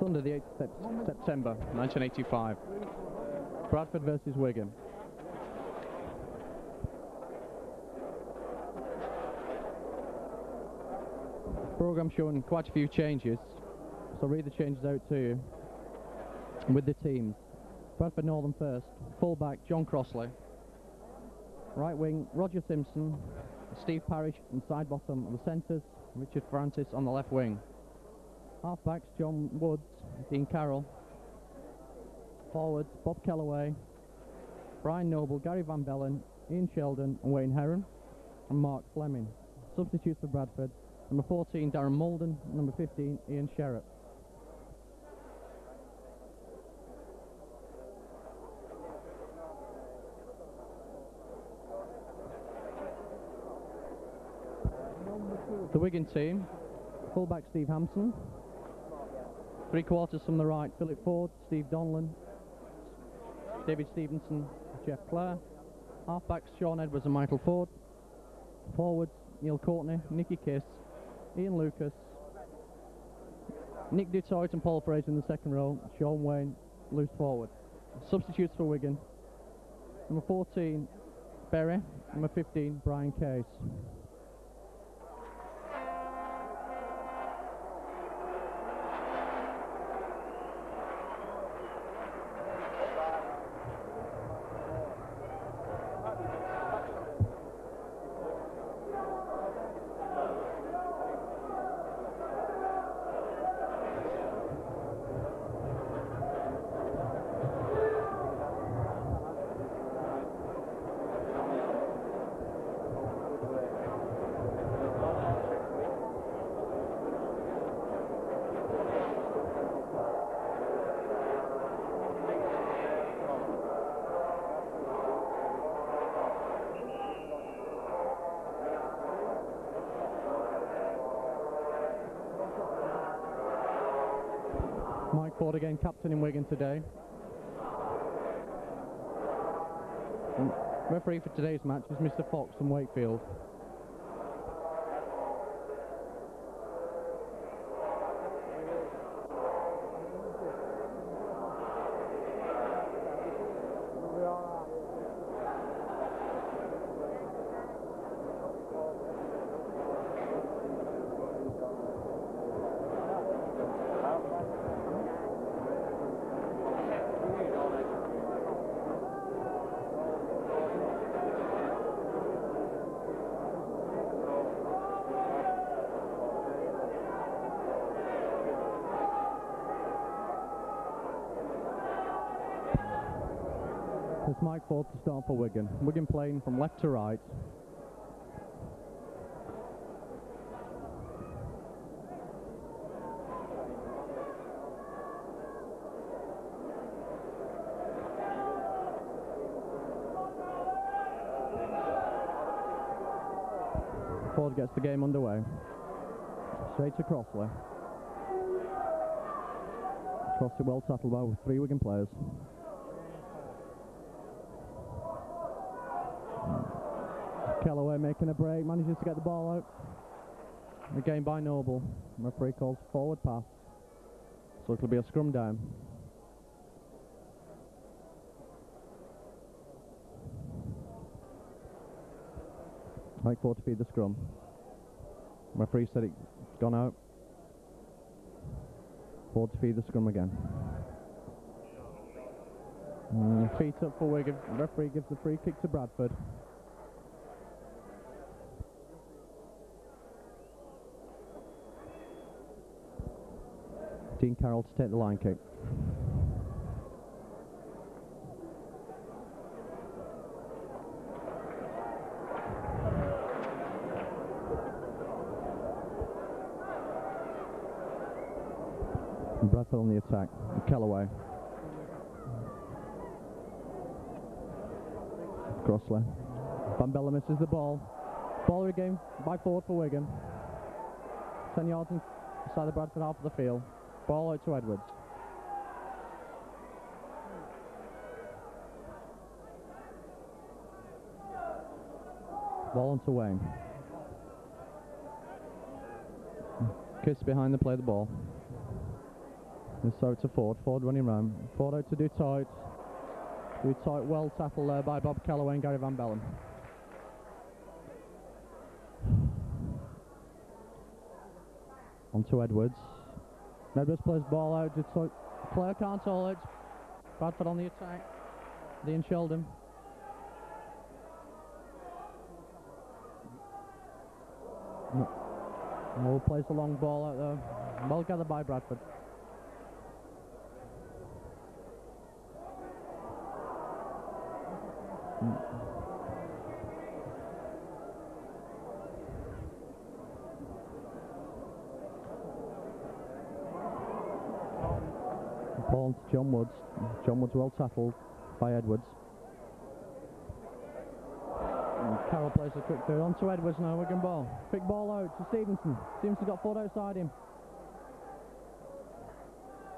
Sunday the 8th of September 1985. Bradford versus Wigan. Programme showing quite a few changes, so I'll read the changes out to you. With the teams: Bradford Northern first, full-back John Crossley, right wing Roger Simpson, Steve Parrish, and side bottom of the centres Richard Francis on the left wing. Half-backs John Woods, Dean Carroll, forwards Bob Kellaway, Brian Noble, Gary Van Bellen, Ian Sheldon and Wayne Heron, and Mark Fleming. Substitutes for Bradford: number 14 Darren Mulden, number 15 Ian Sherratt. The Wigan team: full-back Steve Hampson, three-quarters from the right Philip Ford, Steve Donlan, David Stevenson, Jeff Clare. Half-backs Sean Edwards and Michael Ford. Forwards Neil Courtney, Nicky Kiss, Ian Lucas, Nick Dutoit and Paul Fraser in the second row, Sean Wayne loose forward. Substitutes for Wigan: number 14 Berry, number 15 Brian Case. Mike Ford again, captain in Wigan today. And referee for today's match is Mr. Fox from Wakefield. It's Mike Ford to start for Wigan. Wigan playing from left to right. Ford gets the game underway. Straight to Crossley. Crossley well tackled by 3 Wigan players. Kellaway making a break, manages to get the ball out. Again by Noble. Referee calls forward pass, so it'll be a scrum down. Mike Ford to feed the scrum. Referee said it's gone out. Ford to feed the scrum again. Feet up for Wigan. Referee gives the free kick to Bradford. Dean Carroll to take the line kick. And Bradford on the attack. Kellaway. Crossley. Van Bellen misses the ball. Ball regained by Ford for Wigan. 10 yards inside the Bradford half of the field. Ball out to Edwards. Ball on to Wayne. Kiss behind the play the ball. And so to Ford. Ford running round. Ford out to do tight. Do tight, well tackled there by Bob Calloway and Gary Van Bellen. On to Edwards. Edwards plays ball out. Player can't hold it. Bradford on the attack. Dean Sheldon. Moore plays a long ball out there. Well gathered by Bradford. Ball to John Woods. John Woods well tackled by Edwards. And Carroll plays a quick through. On to Edwards now, Wigan ball. Quick ball out to Stevenson. Stevenson got Ford outside him.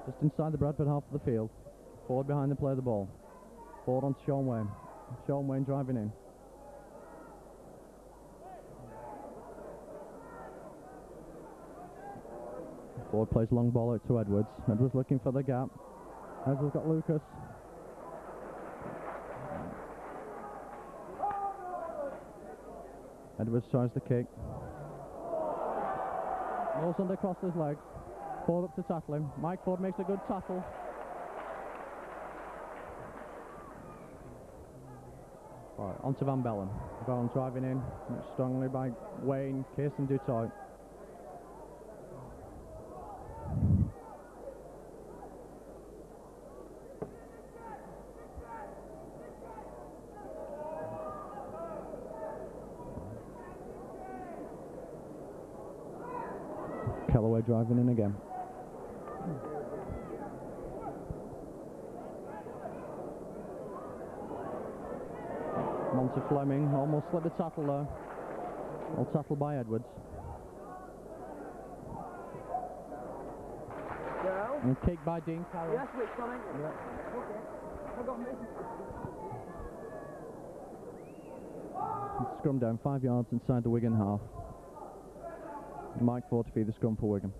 Just inside the Bradford half of the field. Ford behind the play of the ball. Ford on to Sean Wayne. Sean Wayne driving in. Ford plays long ball out to Edwards. Edwards looking for the gap. Edwards got Lucas. Edwards tries the kick. Rolls under across his legs. Ford up to tackle him. Mike Ford makes a good tackle. Right, on to Van Bellen. Bellen driving in strongly by Wayne, Kirsten Dutoit. Calloway driving in again. Monty Fleming almost slipped the tackle there. Well tackled by Edwards. Girl. And kicked by Dean Carroll. Yes, which one, ain't you? Yeah. Okay. I got me. Scrum down 5 yards inside the Wigan half. Mike Ford to feed the scrum for Wigan.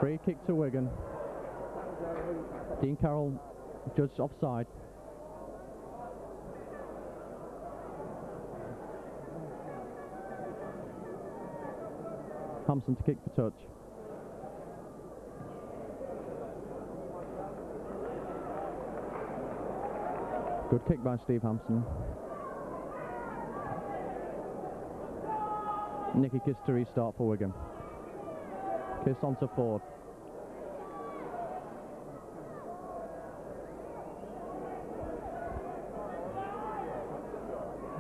Free kick to Wigan. Dean Carroll judged offside. Hampson to kick for touch. Good kick by Steve Hampson. Nicky Kiss to restart for Wigan. Kiss on to Ford.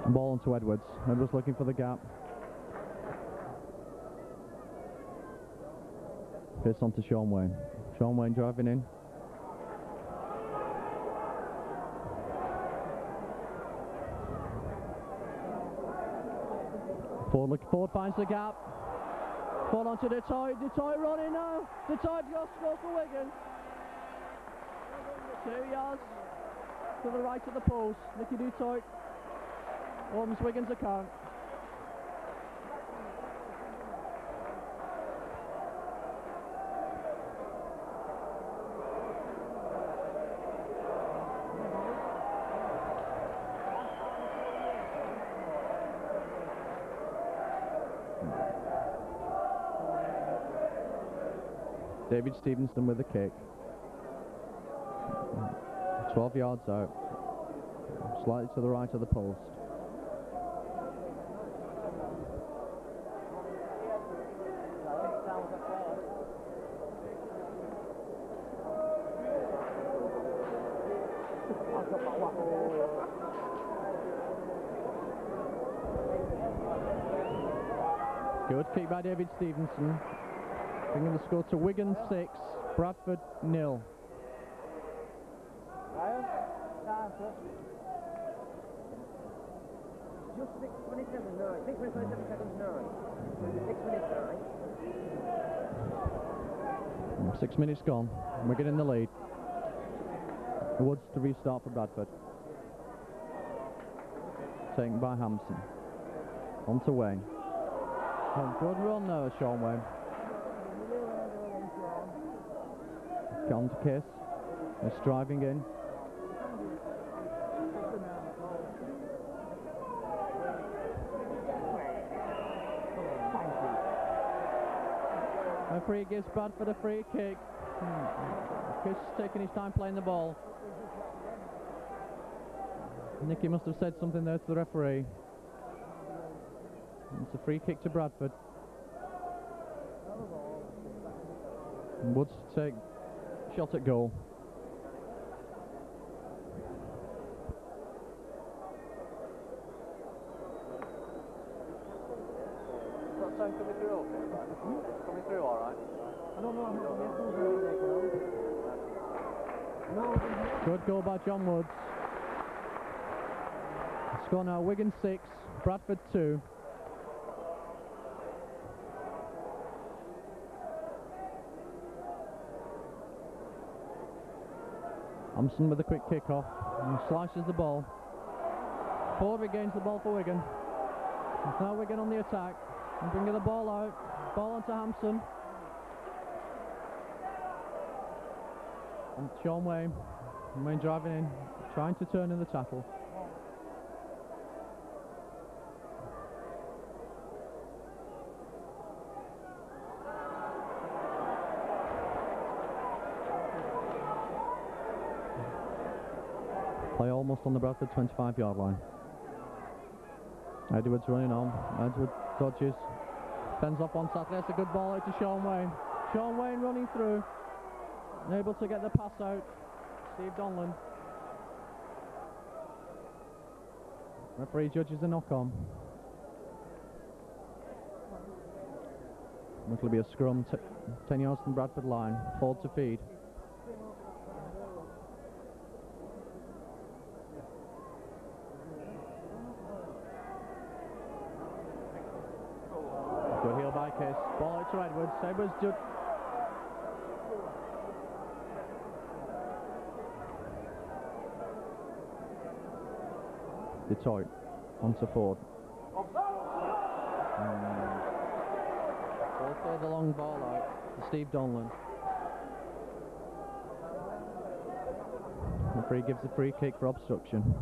Ball on to Edwards. Edwards looking for the gap. Kiss on to Sean Wayne. Sean Wayne driving in. Ford finds the gap. Ford on to Dutoit. Dutoit running now. Dutoit got score for Wigan. 2 yards to the right of the post. Nicky Dutoit opens Wigan's account. David Stevenson with a kick. 12 yards out. Slightly to the right of the post. Good kick by David Stevenson. Bringing the score to Wigan 6, Bradford 0. Just 6:27, 9. 6:27 seconds, 9. 6 minutes, 9. 6 minutes gone. Wigan in the lead. Woods to restart for Bradford. Taken by Hampson. On to Wayne. Oh, good run there, Sean Wayne. On to Kiss. They're striving in. Referee gives Bradford a free kick. Kiss taking his time playing the ball. Nicky must have said something there to the referee. It's a free kick to Bradford. Woods to take shot at goal. Coming through okay? Coming through alright? I don't know. Good goal by John Woods. Score now Wigan 6, Bradford 2. Hampson with a quick kick-off and slices the ball. Ford regains the ball for Wigan. It's now Wigan on the attack and bringing the ball out. Ball onto Hampson. And Sean Wayne. Wayne driving in, trying to turn in the tackle. Play almost on the Bradford 25-yard line. Edwards running on. Edwards dodges. Fends off one tackle. That's a good ball out to Sean Wayne. Sean Wayne running through. Able to get the pass out. Steve Donlan. Referee judges a knock-on. It'll be a scrum 10 yards from Bradford line. Ford to feed. Good heel by Kiss. Ball out to Edwards. Edwards Detroit onto Ford. Also the long ball out to Steve Donlan. The referee gives a free kick for obstruction.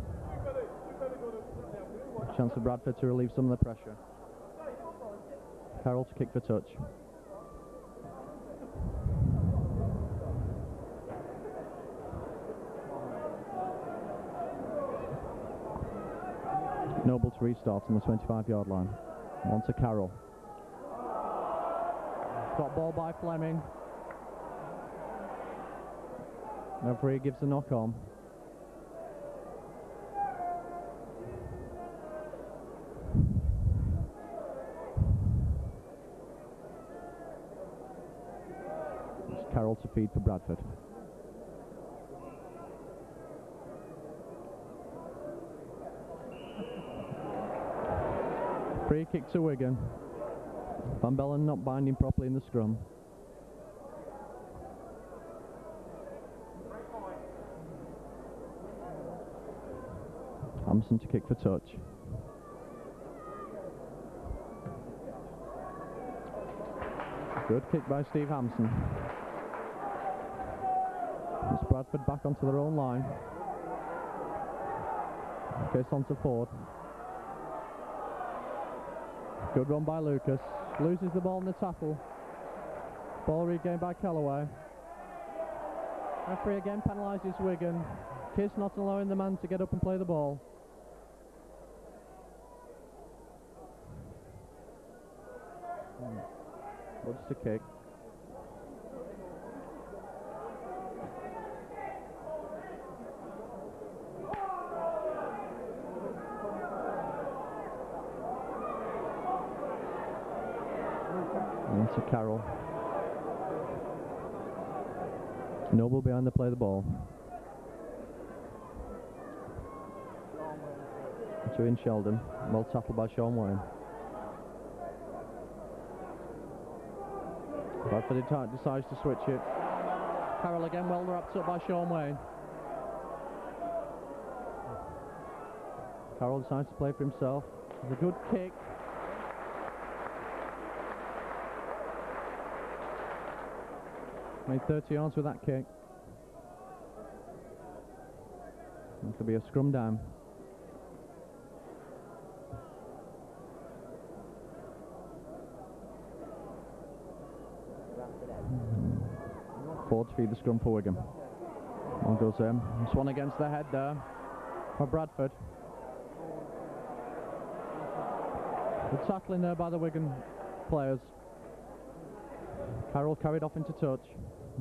A chance for Bradford to relieve some of the pressure. Carroll to kick for touch. Noble to restart on the 25-yard line. On to Carroll. Got ball by Fleming. Referee gives a knock on. It's Carroll to feed for Bradford. Free kick to Wigan. Van Bellen not binding properly in the scrum. Hampson to kick for touch. Good kick by Steve Hampson. It's Bradford back onto their own line. Case on to Ford. Good run by Lucas. Loses the ball in the tackle. Ball regained by Callaway. Referee again penalises Wigan. Kiss not allowing the man to get up and play the ball. Woods to kick. To Carroll. Noble behind the play the ball. To in Sheldon. Well tackled by Sean Wayne. Bradford decides to switch it. Carroll again well wrapped up by Sean Wayne. Carroll decides to play for himself. It's a good kick. Made 30 yards with that kick. It could be a scrum down. Ford to feed the scrum for Wigan. On goes him. Swan against the head there for Bradford. Good tackling there by the Wigan players. Carroll carried off into touch.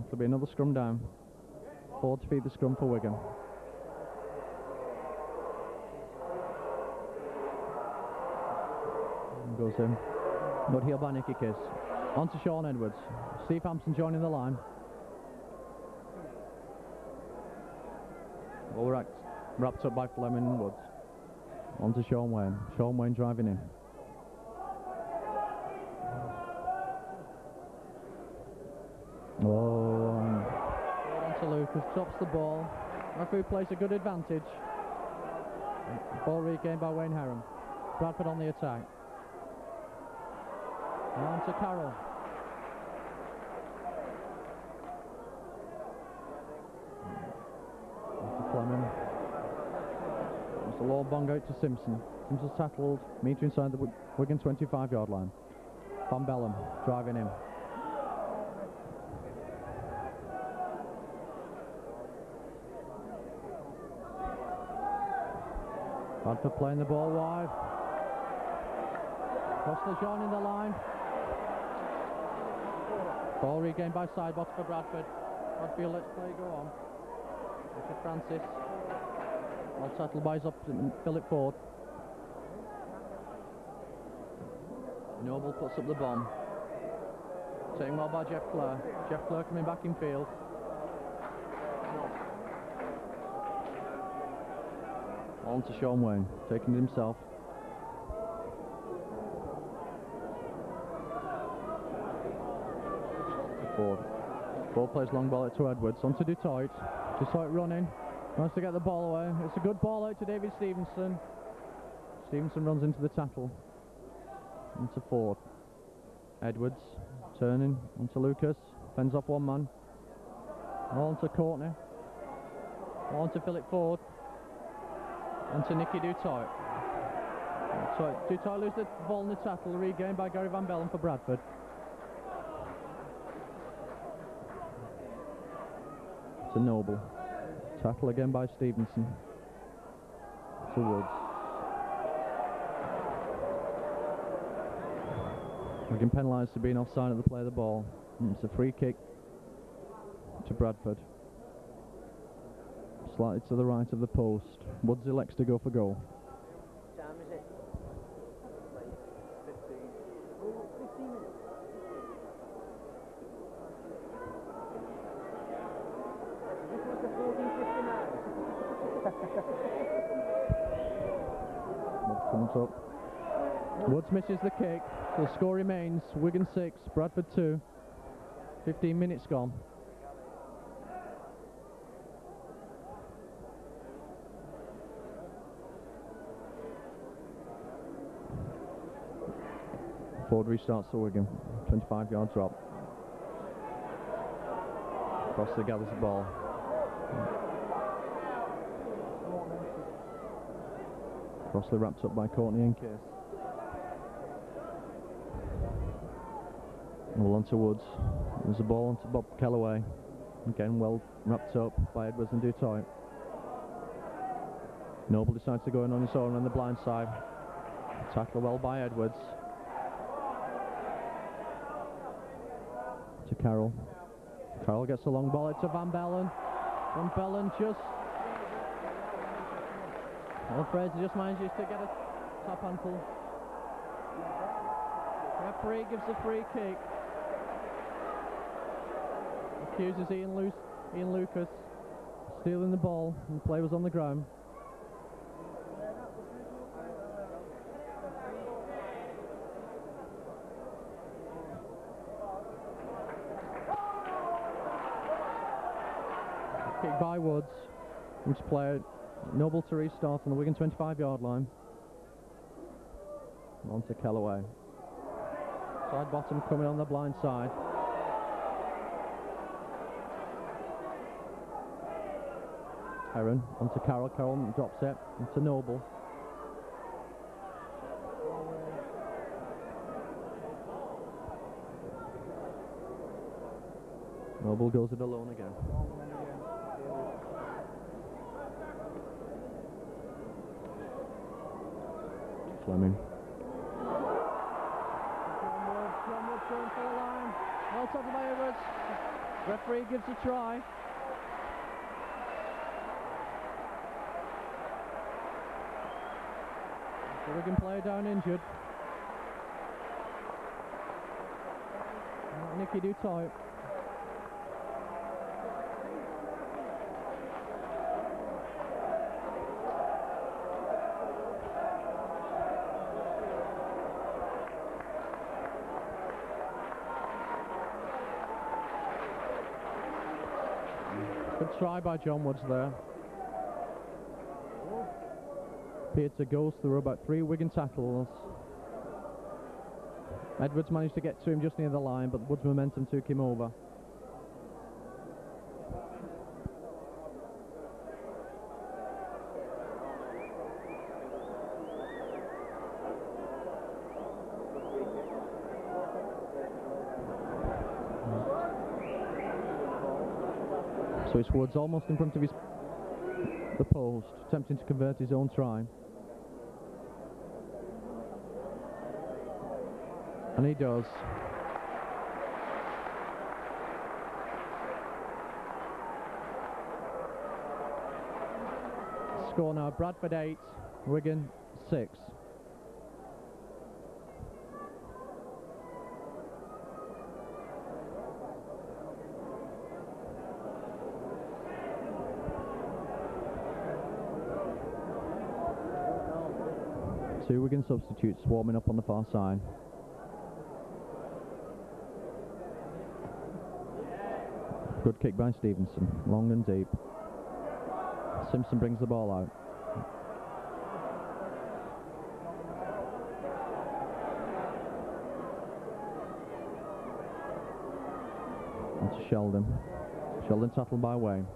It'll be another scrum down. Ford to feed the scrum for Wigan. On goes him. Good heel by Nicky Kiss. On to Sean Edwards. Steve Hampson joining the line. All wrapped up by Fleming Woods. On to Sean Wayne. Sean Wayne driving in. Oh, on to Lucas. Chops the ball. Referee plays a good advantage. Ball regained by Wayne Herron. Bradford on the attack. On to Carroll. Fleming. It's a low bong out to Simpson. Simpson's tackled, meter inside the Wigan 25-yard line. Van Bellen driving in. Bradford playing the ball wide. Crossley joining the line. Ball regained by Sidebot for Bradford. Bradfield lets play go on. Richard Francis. All settled by Philip Ford. Noble puts up the bomb. Taken well by Jeff Clare. Jeff Clare coming back in field. On to Sean Wayne, taking it himself. Ford. Ford plays long ball out to Edwards. On to Dutoit. Dutoit running. Wants to get the ball away. It's a good ball out to David Stevenson. Stevenson runs into the tackle. Into Ford. Edwards turning. Onto Lucas. Fends off one man. On to Courtney. On to Philip Ford. On to Nicky Dutoit. Dutoit loses the ball in the tackle. Regained by Gary Van Bellen for Bradford. To Noble. Tackle again by Stevenson. To Woods. Wigan penalised for being offside at the play of the ball. And it's a free kick to Bradford. Slightly to the right of the post. Woods elects to go for goal. What time is it? 15. Oh, 15 minutes. This was the 14:59. Woods comes up. Woods misses the kick. The score remains Wigan 6, Bradford 2. 15 minutes gone. Ford restarts for Wigan. 25-yard drop. Crossley gathers the ball. Crossley wrapped up by Courtney and Case. Well, on to Woods. There's a ball onto Bob Kellaway. Again, well wrapped up by Edwards and Dutoit. Noble decides to go in on his own on the blind side. Tackle well by Edwards. To Carroll. Carroll gets a long ball out to Van Bellen. Van Bellen just... Fraser just manages to get a top ankle. Referee gives a free kick. Accuses Ian Lucas stealing the ball, and the play was on the ground. Kick by Woods, who's played Noble to restart on the Wigan 25-yard line. On to Kellaway. Side bottom coming on the blind side. Heron onto Carroll. Carroll drops it into Noble. Noble goes it alone again. Fleming. John Wood going for the line. Well tackled by Edwards. Referee gives a try. The Wigan player down injured. Nicky do tight. Good try by John Woods there. Appeared to go through about 3 Wigan tackles. Edwards managed to get to him just near the line, but Woods' momentum took him over. So it's Woods almost in front of the post, attempting to convert his own try. And he does. Score now, Bradford 8, Wigan 6. Two Wigan substitutes warming up on the far side. Good kick by Stevenson, long and deep. Simpson brings the ball out. On to Sheldon. Sheldon tackled by Wayne.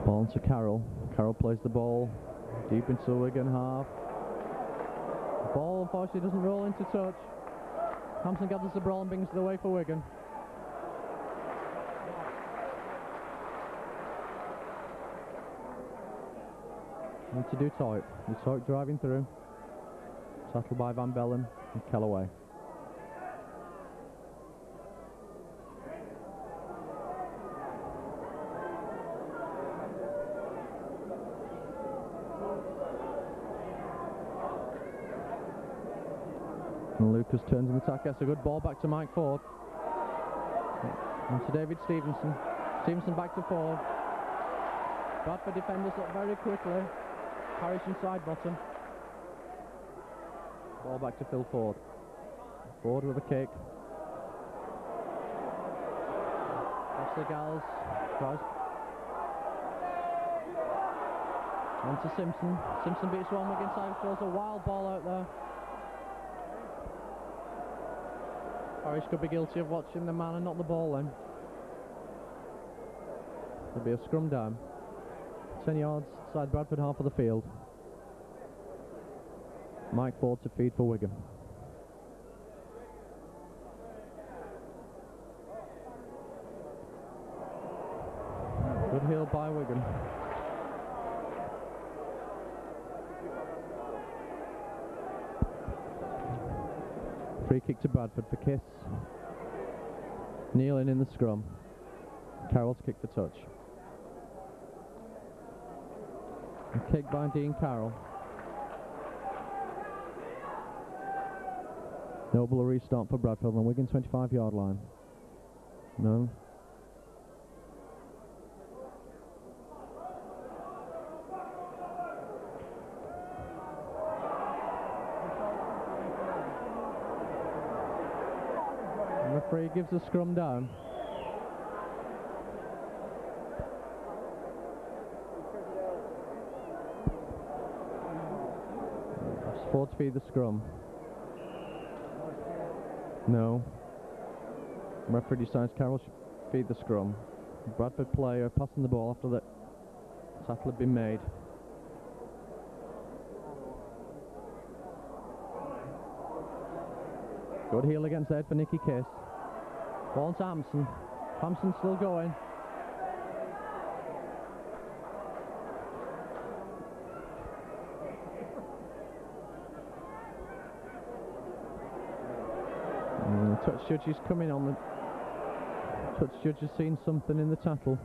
Ball to Carroll. Carroll plays the ball deep into the Wigan half. The ball unfortunately doesn't roll into touch. Hampson gathers the ball and brings it away for Wigan. Need to do Toit. Toit driving through. Tackled by Van Bellen and Kellaway. And Lucas turns in attack, gets a good ball back to Mike Ford. And to David Stevenson. Stevenson back to Ford. Bradford defenders up very quickly. Parrish inside bottom. Ball back to Phil Ford. Ford with a kick. Ashley Gals tries. On to Simpson. Simpson beats one against side, throws a wild ball out there. Parrish could be guilty of watching the man and not the ball then. There'll be a scrum down. 10 yards inside Bradford half of the field. Mike Ford to feed for Wigan. Good heel by Wigan. Free kick to Bradford for Kiss. Kneeling in the scrum. Carroll to kick the touch. A kick by Dean Carroll. Noble a restart for Bradford on the Wigan 25-yard line. No. Referee gives the scrum down. Ford to feed the scrum. No. Referee decides Carroll should feed the scrum. Bradford player passing the ball after the tackle had been made. Good heel against the head for Nicky Kiss. Ball to Hampson. Hampson still going. Touch judge is coming on. The touch judge has seen something in the tackle.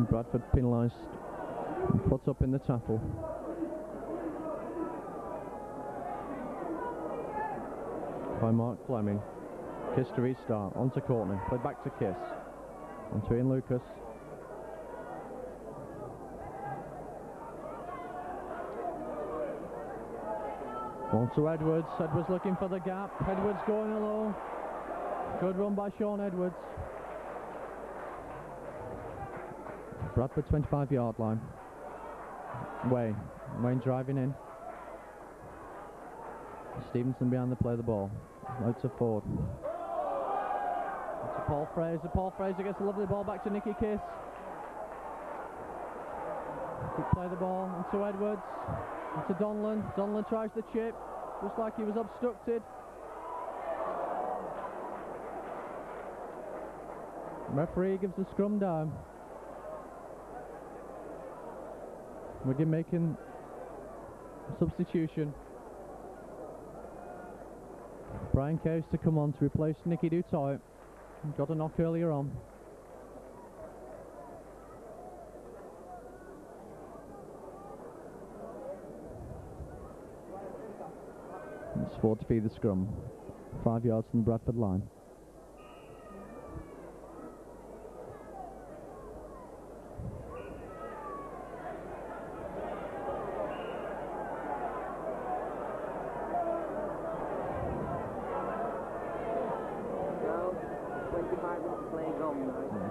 Bradford penalised, put up in the tackle. By Mark Fleming. Kiss to restart, on to Courtney, play back to Kiss. On to Ian Lucas. On to Edwards, Edwards looking for the gap, Edwards going alone. Good run by Sean Edwards. Bradford 25-yard line. Wayne driving in. Stevenson behind the play of the ball. Out to Ford. To Paul Fraser. Paul Fraser gets a lovely ball back to Nicky Kiss. Good play the ball into Edwards. Into Donlan. Donlan tries the chip. Looks like he was obstructed. Referee gives the scrum down. Wigan making substitution. Brian Case to come on to replace Nicky Dutoit. Got a knock earlier on. It's Ford to feed the scrum. 5 yards from the Bradford line.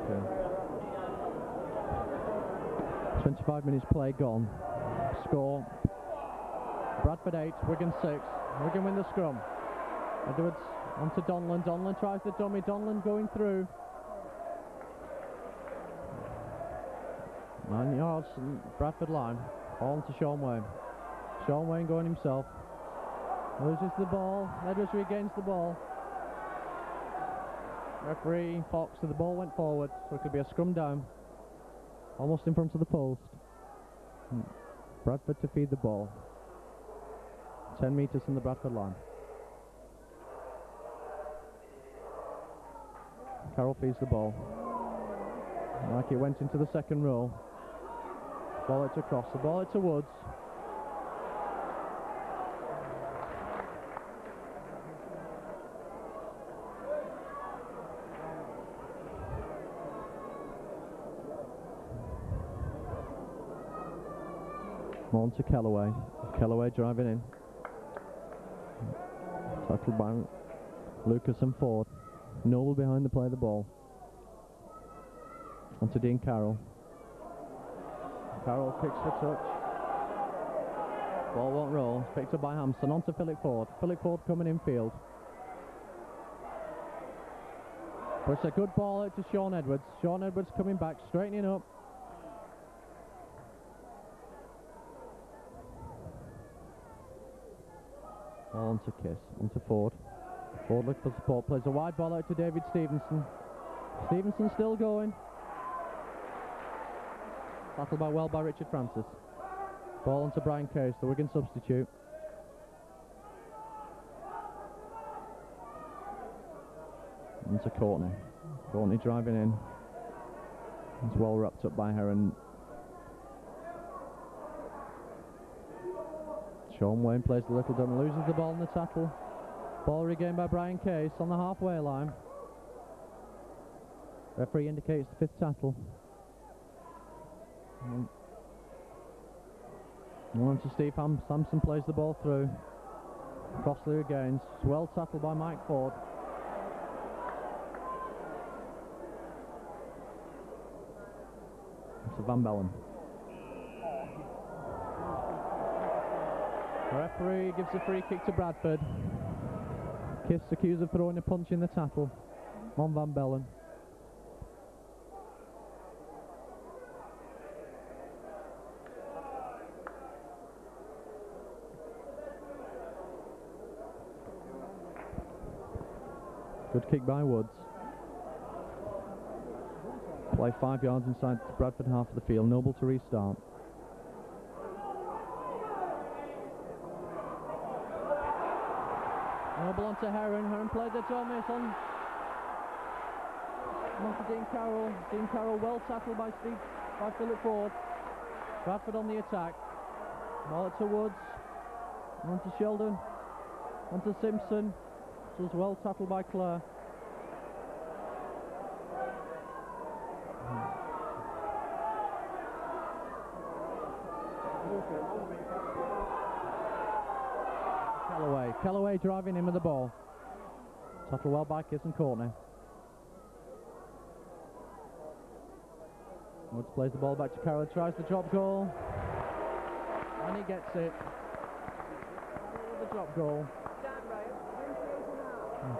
Okay. 25 minutes play gone. Score Bradford 8, Wigan 6. Wigan win the scrum. Edwards onto Donlan. Donlan tries the dummy. Donlan going through. 9 yards from Bradford line. Ball to Sean Wayne. Sean Wayne going himself. Loses the ball. Edwards regains the ball. Referee Fox, so the ball went forward, so it could be a scrum down. Almost in front of the post. Bradford to feed the ball. 10 metres from the Bradford line. Carroll feeds the ball. Like it went into the second row. Ball it across, the ball it to Woods. On to Kellaway. Kellaway driving in. Tackled by Lucas and Ford. Noble behind the play of the ball. On to Dean Carroll. Carroll kicks for touch. Ball won't roll. It's picked up by Hampson. On to Philip Ford. Philip Ford coming in field. But it's a good ball out to Sean Edwards. Sean Edwards coming back, straightening up. On to Kiss, on to Ford. Ford looks for support, plays a wide ball out to David Stevenson. Stevenson still going. Tackled by Richard Francis. Ball on to Brian Case, the Wigan substitute. Into Courtney. Courtney driving in. It's well wrapped up by Heron. Sean Wayne plays the little gun, loses the ball in the tackle. Ball regained by Brian Case on the halfway line. Referee indicates the 5th tackle. On to Steve Sampson, plays the ball through. Crossley again. Well tackled by Mike Ford. To Van Bellen. The referee gives a free kick to Bradford. Kiss accused of throwing a punch in the tackle on Van Bellen. Good kick by Woods. Play 5 yards inside the Bradford half of the field. Noble to restart. Noble on to Heron. Heron played the toe miss on to Dean Carroll. Dean Carroll well tackled by Philip Ford. Bradford on the attack. Ball to Woods. On to Sheldon. On to Simpson. This was well tackled by Clare. Callaway driving in with the ball. Tackled well by Kiss and Courtney. Woods plays the ball back to Carroll, tries the drop goal. And he gets it. The drop goal.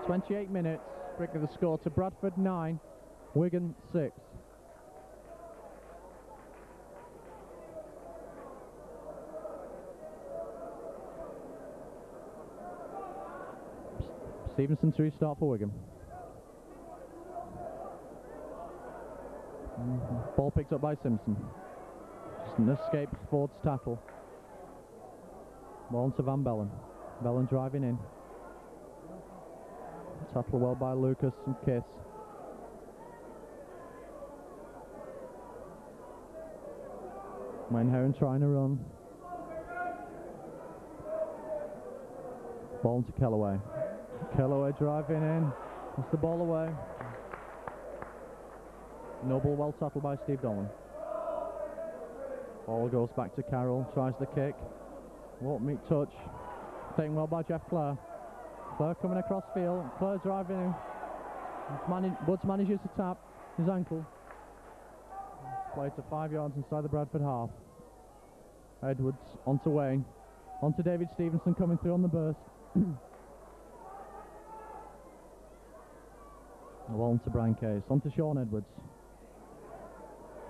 28 minutes, bringing the score to Bradford 9, Wigan 6. Stevenson to restart for Wigan. Ball picked up by Simpson. Just an escape Ford's tackle. Ball on to Van Bellen. Bellen driving in. Tackle well by Lucas and Kiss. Wayne Heron trying to run. Ball to Callaway. Callaway driving in. Puts the ball away. Noble well tackled by Steve Dolan. Ball goes back to Carroll. Tries the kick. Won't meet touch. Taken well by Jeff Clare. Clare coming across field. Clare driving in. Woods manages to tap his ankle. Play to 5 yards inside the Bradford half. Edwards onto Wayne. Onto David Stevenson coming through on the burst. On to Brian Case. On to Sean Edwards.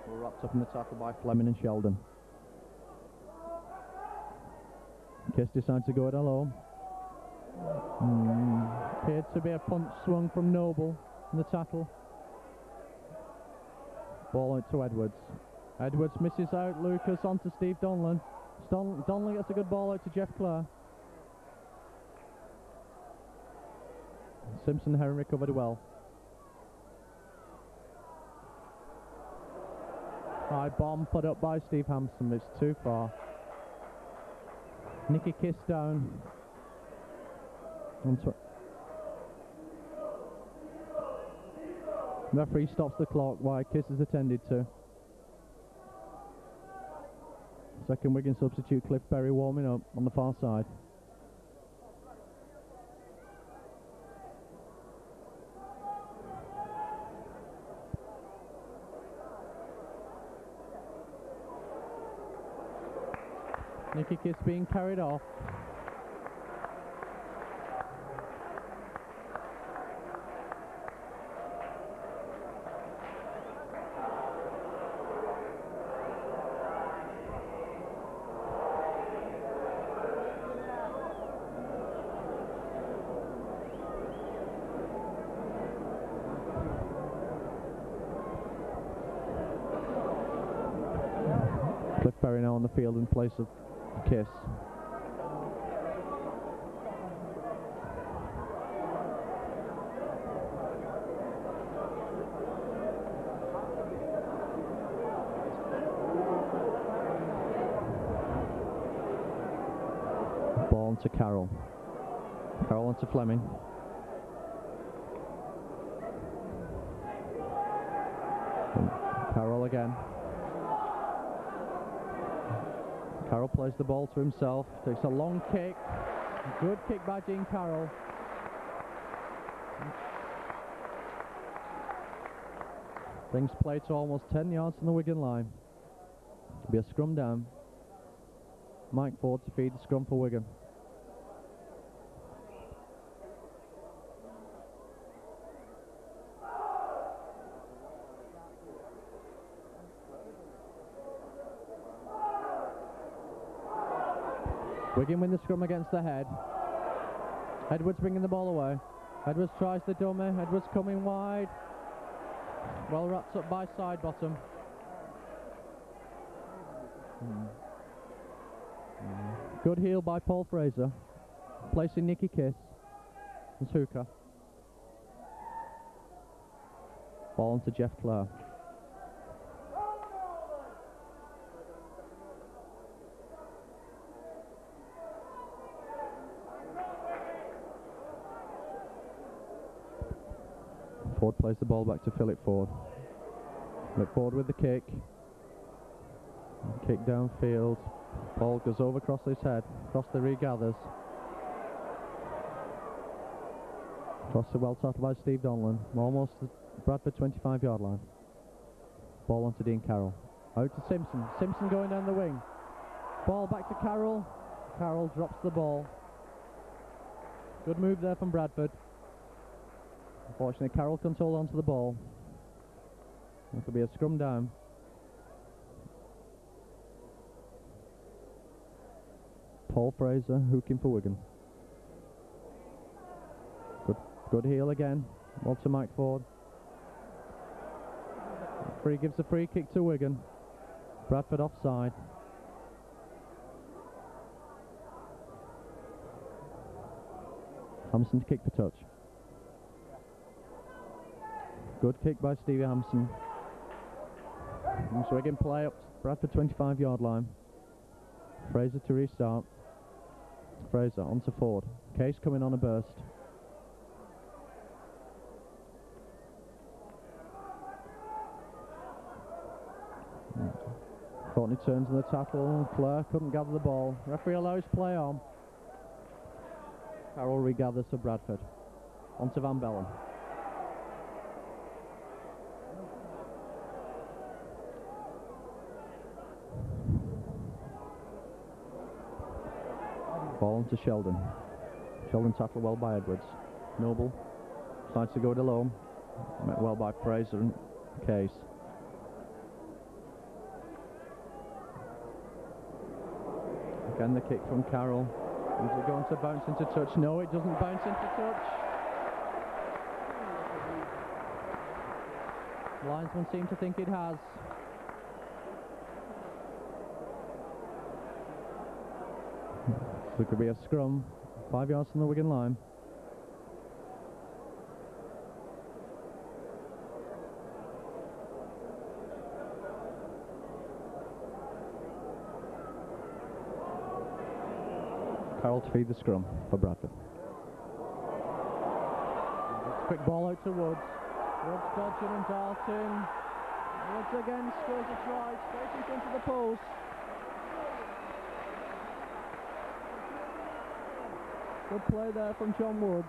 We're wrapped up in the tackle by Fleming and Sheldon. Kiss decides to go it alone. Appeared to be a punch swung from Noble in the tackle. Ball out to Edwards. Edwards misses out. Lucas on to Steve Donlan. Donlan gets a good ball out to Jeff Clare. Simpson and Heron recovered well. High bomb put up by Steve Hampson, it's too far. Nicky Kiss down. Referee stops the clock while Kiss is attended to. Second Wigan substitute Cliff Berry warming up on the far side. Nicky Kiss being carried off. Cliff Berry now on the field in place of Kiss. On to Carroll. Carroll on to Fleming. And Carroll again. Carroll plays the ball to himself. Takes a long kick. Good kick by Dean Carroll. Brings play to almost 10 yards from the Wigan line. It'll be a scrum down. Mike Ford to feed the scrum for Wigan. Wigan win the scrum against the head. Edwards bringing the ball away. Edwards tries the dummy. Edwards coming wide. Well wrapped up by Sidebottom. Good heel by Paul Fraser. Placing Nicky Kiss as hooker. Ball on to Jeff Clare. Ford plays the ball back to Philip Ford. Philip Ford with the kick. Kick downfield. Ball goes over Crossley's head. Crossley regathers. Crossley well tackled by Steve Donlan. Almost the Bradford 25-yard line. Ball on to Dean Carroll. Out to Simpson. Simpson going down the wing. Ball back to Carroll. Carroll drops the ball. Good move there from Bradford. Unfortunately, Carroll can't hold on to the ball. It could be a scrum down. Paul Fraser hooking for Wigan. Good heel again. Ball to Mike Ford. Free gives a free kick to Wigan. Bradford offside. Hampson to kick for touch. Good kick by Stevie Hampson. So Wigan play up Bradford 25-yard line. Fraser to restart. Fraser on to Ford. Case coming on a burst. Courtney turns in the tackle. Clare couldn't gather the ball. Referee allows play on. Carroll regathers for Bradford. On to Van Bellen. Ball on to Sheldon. Sheldon tackled well by Edwards. Noble decides to go it alone. Met well by Fraser and Case. Again the kick from Carroll. Is it going to bounce into touch? No, it doesn't bounce into touch. Linesmen seem to think it has. So it could be a scrum, 5 yards from the Wigan line. Carroll to feed the scrum for Bradford. Quick ball out to Woods. Woods, Dodger and Dalton. Woods again scores a try, straight in front of the post. Good play there from John Woods.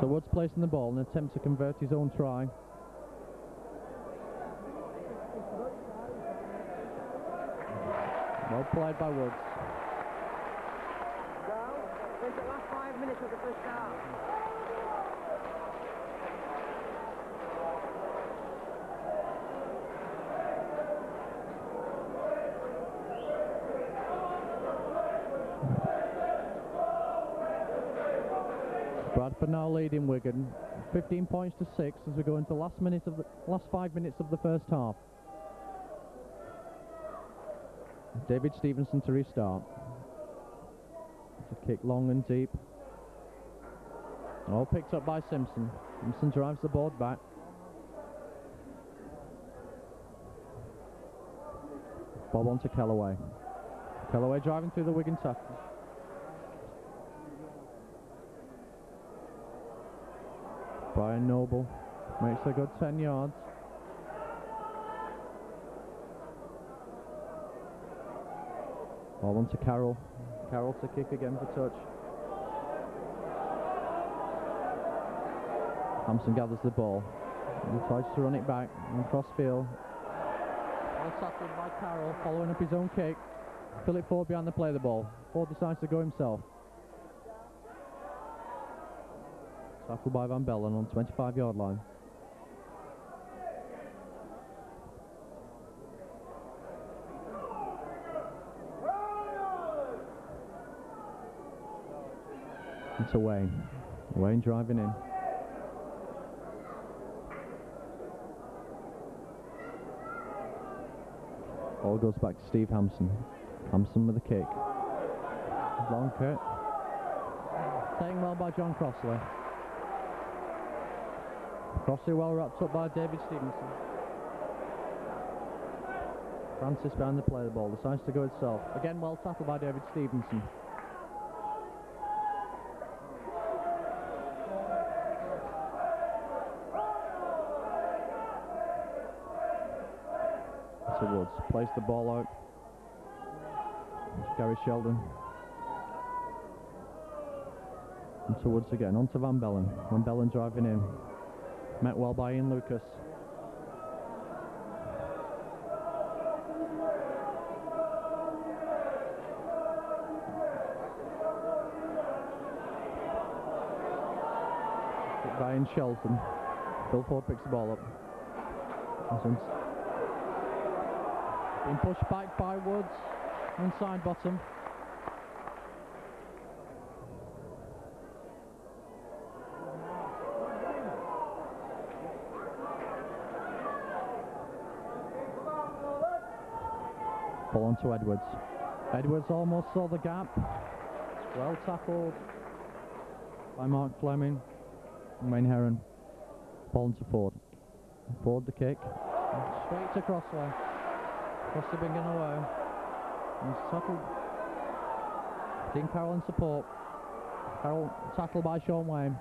So Woods placing the ball in an attempt to convert his own try. Well played by Woods. Go. The last 5 minutes of the first half. Bradford now leading Wigan 15 points to 6 as we go into the last 5 minutes of the first half. David Stevenson to restart. It's a kick long and deep. All picked up by Simpson. Simpson drives the board back. Bob on to Kellaway. Kellaway driving through the Wigan tackle. Brian Noble makes a good 10 yards. Ball on to Carroll. Carroll to kick again for touch. Hampson gathers the ball. He tries to run it back and cross field. Well tackled by Carroll, following up his own kick. Philip Ford behind the play of the ball. Ford decides to go himself. Tackled by Van Bellen on 25-yard line. It's a Wayne. Wayne driving in. Ball goes back to Steve Hampson. Hampson with a kick. Long kick. Taken well by John Crossley. Crossley well wrapped up by David Stevenson. Francis behind the play of the ball. Decides to go itself. Again well tackled by David Stevenson. Woods plays the ball out. Gary Sheldon. Into Woods again, on to Van Bellen. Van Bellen driving in. Met well by Ian Lucas. Hit by Ian Shelton. Phil Ford picks the ball up. Been pushed back by Woods. Inside bottom. Ball on to Edwards. Edwards almost saw the gap. Well tackled by Mark Fleming and Wayne Heron. Ball on to Ford. Ford the kick. Straight to Crossley. Crossley being away. He's tackled. Dean Carroll in support. Carroll tackled by Sean Wayne.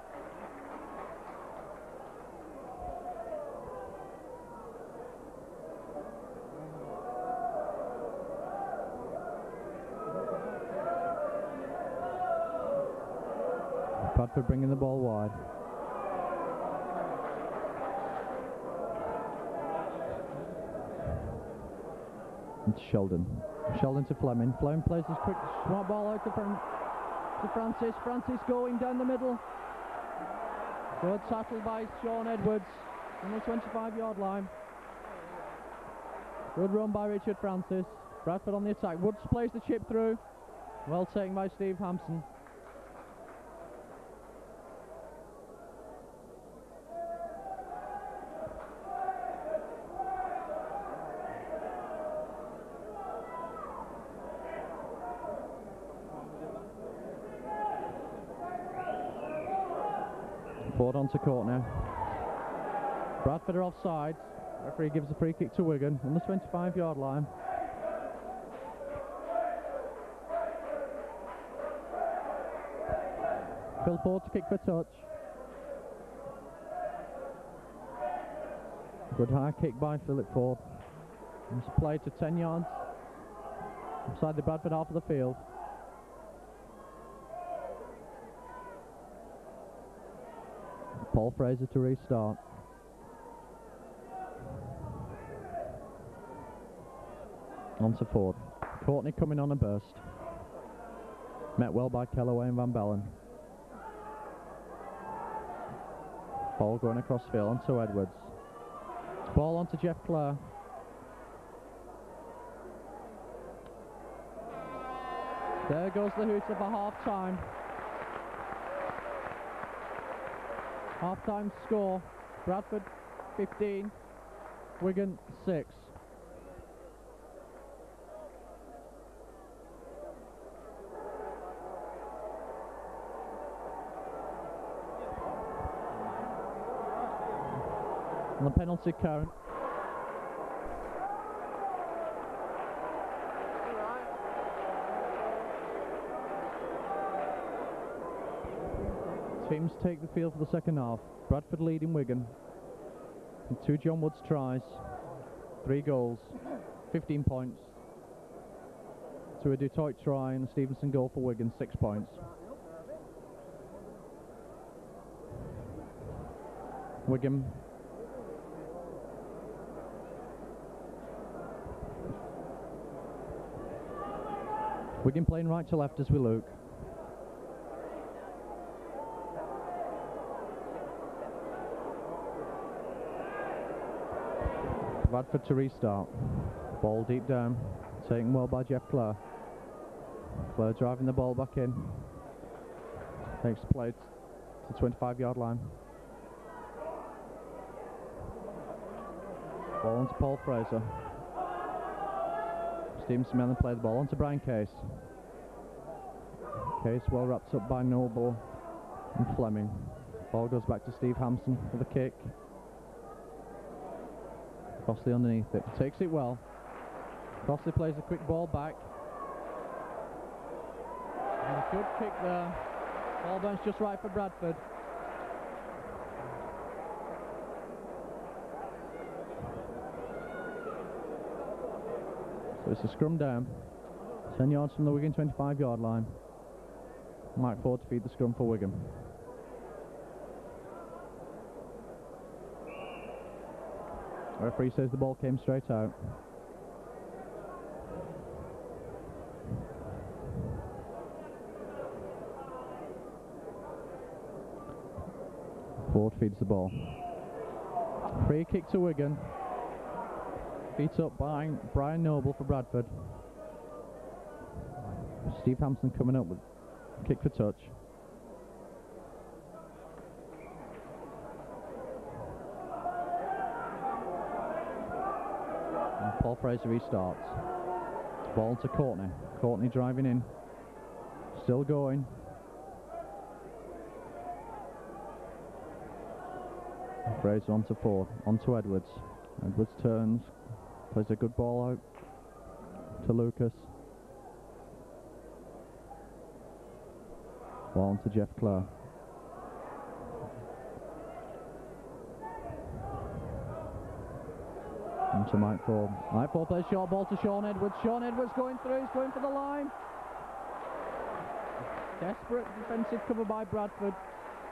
Bradford bringing the ball wide. It's Sheldon. Sheldon to Fleming. Fleming plays his quick smart ball out to Francis. Francis going down the middle. Good tackle by Sean Edwards on the 25-yard line. Good run by Richard Francis. Bradford on the attack. Woods plays the chip through. Well taken by Steve Hampson. Ford on to court now. Bradford are offside. Referee gives a free kick to Wigan on the 25-yard line. Phil Ford to kick for touch. Good high kick by Philip Ford. It's played to 10 yards inside the Bradford half of the field. Paul Fraser to restart. On to Ford. Courtney coming on a burst. Met well by Kellaway and Van Bellen. Ball going across field on to Edwards. Ball on to Jeff Clare. There goes the hooter for half time. Half-time score, Bradford 15, Wigan 6. On the penalty count. Teams take the field for the second half. Bradford leading Wigan. And 2 John Woods tries, 3 goals, 15 points. To a Detroit try and a Stevenson goal for Wigan, 6 points. Wigan playing right to left as we look. Bradford to restart. Ball deep down, taken well by Jeff Clare. Clare driving the ball back in. Takes the play to the 25-yard line. Ball onto Paul Fraser. Stevenson on the play, the ball onto Brian Case. Case well wrapped up by Noble and Fleming. Ball goes back to Steve Hampson for the kick. Crossley underneath it, takes it well. Crossley plays a quick ball back. And a good kick there. Ball bounce just right for Bradford. So it's a scrum down. 10 yards from the Wigan 25-yard line. Mike Ford to feed the scrum for Wigan. The referee says the ball came straight out. Ford feeds the ball. Free kick to Wigan. Beat up by Brian Noble for Bradford. Steve Hampson coming up with kick for touch. And Paul Fraser restarts. Ball to Courtney. Courtney driving in. Still going. Fraser onto Ford. Onto Edwards. Edwards turns. Plays a good ball out to Lucas. Ball on to Jeff Clare. And to Mike Ford. Mike Ford plays short ball to Sean Edwards. Sean Edwards going through, he's going for the line. Desperate defensive cover by Bradford.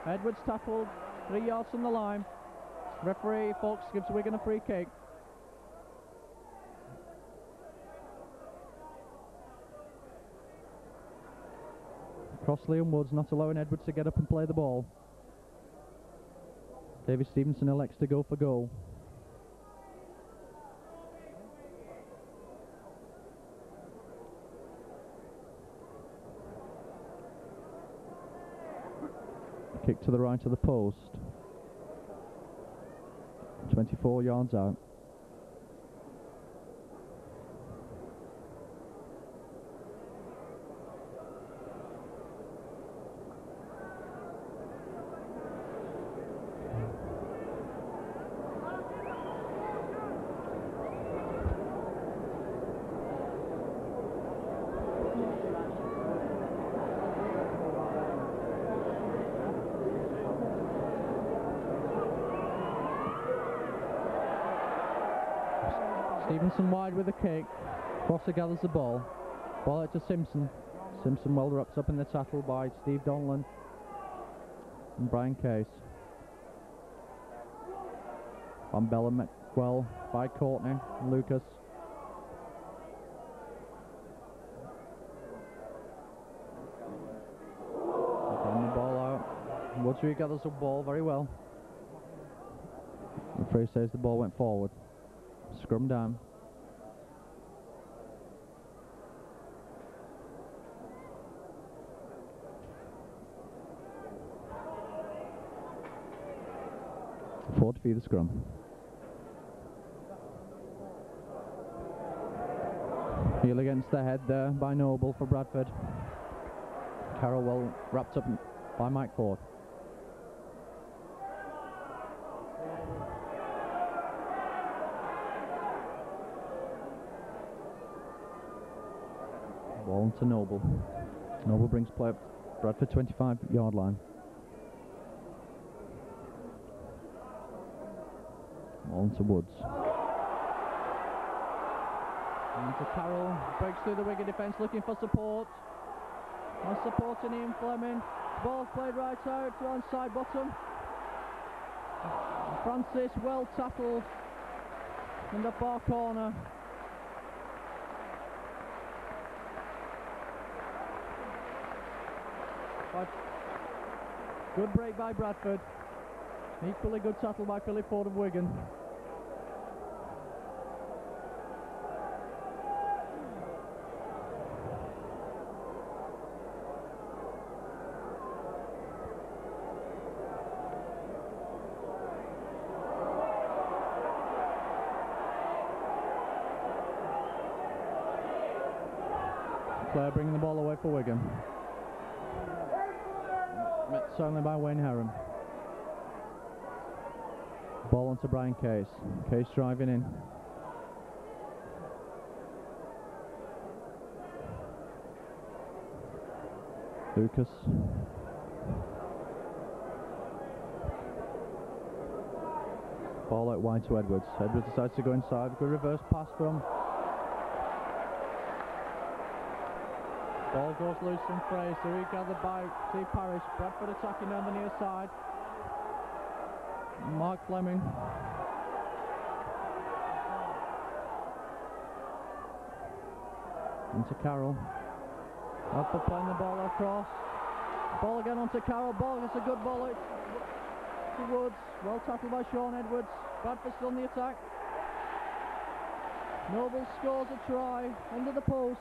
Edwards tackled 3 yards from the line. Referee Fox gives Wigan a free kick. Crossley and Woods not allowing Edwards to get up and play the ball. David Stevenson elects to go for goal. Kick to the right of the post. 24 yards out. Stevenson wide with a kick. Crosser gathers the ball. Ball out to Simpson. Simpson well wrapped up in the tackle by Steve Donlan and Brian Case. Van Bellen met well by Courtney and Lucas. Taking the ball out. Woods gathers the ball very well. The referee says the ball went forward. Scrum down. Ford for the scrum. Heel against the head there by Noble for Bradford. Carroll well wrapped up by Mike Ford. Ball to Noble. Noble brings play up Bradford 25-yard line. Ball to Woods. Into Carroll, breaks through the Wigan defence, looking for support. And supporting Ian Fleming. Ball played right out to onside bottom. Francis well tackled in the far corner. But good break by Bradford. Equally good tackle by Philip Ford of Wigan. Player bringing the ball away for Wigan. Met certainly by Wayne Heron. Ball onto Brian Case. Case driving in. Lucas. Ball out wide to Edwards. Edwards decides to go inside. Good reverse pass from. Ball goes loose from Fraser. He gathered by Steve Parrish. Bradford attacking down the near side. Mark Fleming. Into Carroll. After playing the ball across. Ball again onto Carroll. Ball gets a good ball out to Woods. Well tackled by Sean Edwards. Bradford still on the attack. Noble scores a try under the post.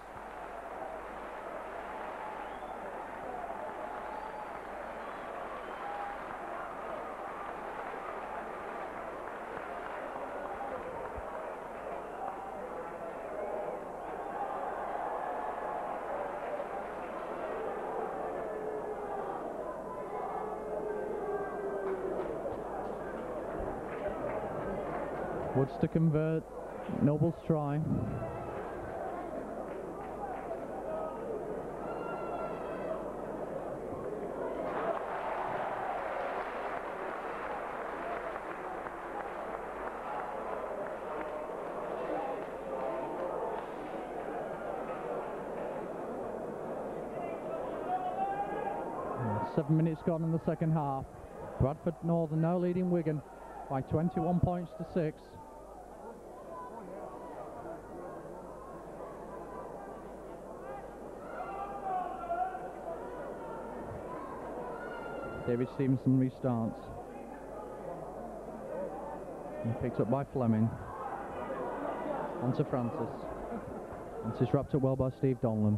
Woods to convert. Noble's try. And 7 minutes gone in the second half. Bradford Northern now leading Wigan by 21 points to 6. David Stevenson restarts. And picked up by Fleming. Onto Francis. Francis wrapped up well by Steve Donlan.